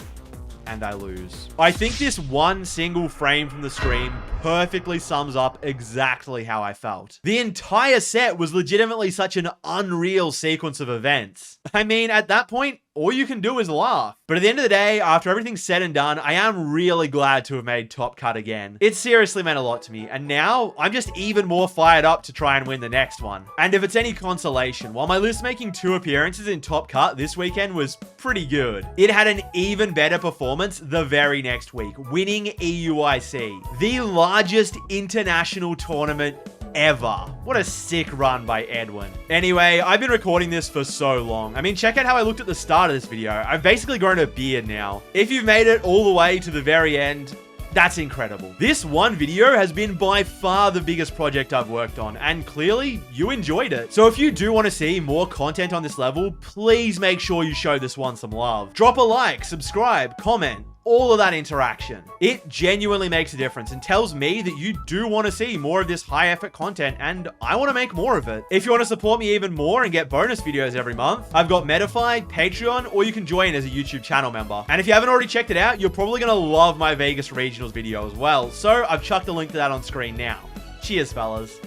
And I lose. I think this one single frame from the stream perfectly sums up exactly how I felt. The entire set was legitimately such an unreal sequence of events. I mean, at that point, all you can do is laugh. But at the end of the day, after everything's said and done, I am really glad to have made Top Cut again. It seriously meant a lot to me, and now I'm just even more fired up to try and win the next one. And if it's any consolation, while my list making 2 appearances in Top Cut this weekend was pretty good, it had an even better performance the very next week, winning EUIC, the largest international tournament ever. What a sick run by Edwin. Anyway, I've been recording this for so long. I mean, check out how I looked at the start of this video. I've basically grown a beard now. If you've made it all the way to the very end, that's incredible. This one video has been by far the biggest project I've worked on, and clearly you enjoyed it. So if you do want to see more content on this level, please make sure you show this one some love. Drop a like, subscribe, comment, all of that interaction. It genuinely makes a difference and tells me that you do want to see more of this high effort content, and I want to make more of it. If you want to support me even more and get bonus videos every month, I've got Metafy, Patreon, or you can join as a YouTube channel member. And if you haven't already checked it out, you're probably going to love my Vegas Regionals video as well. So I've chucked a link to that on screen now. Cheers, fellas.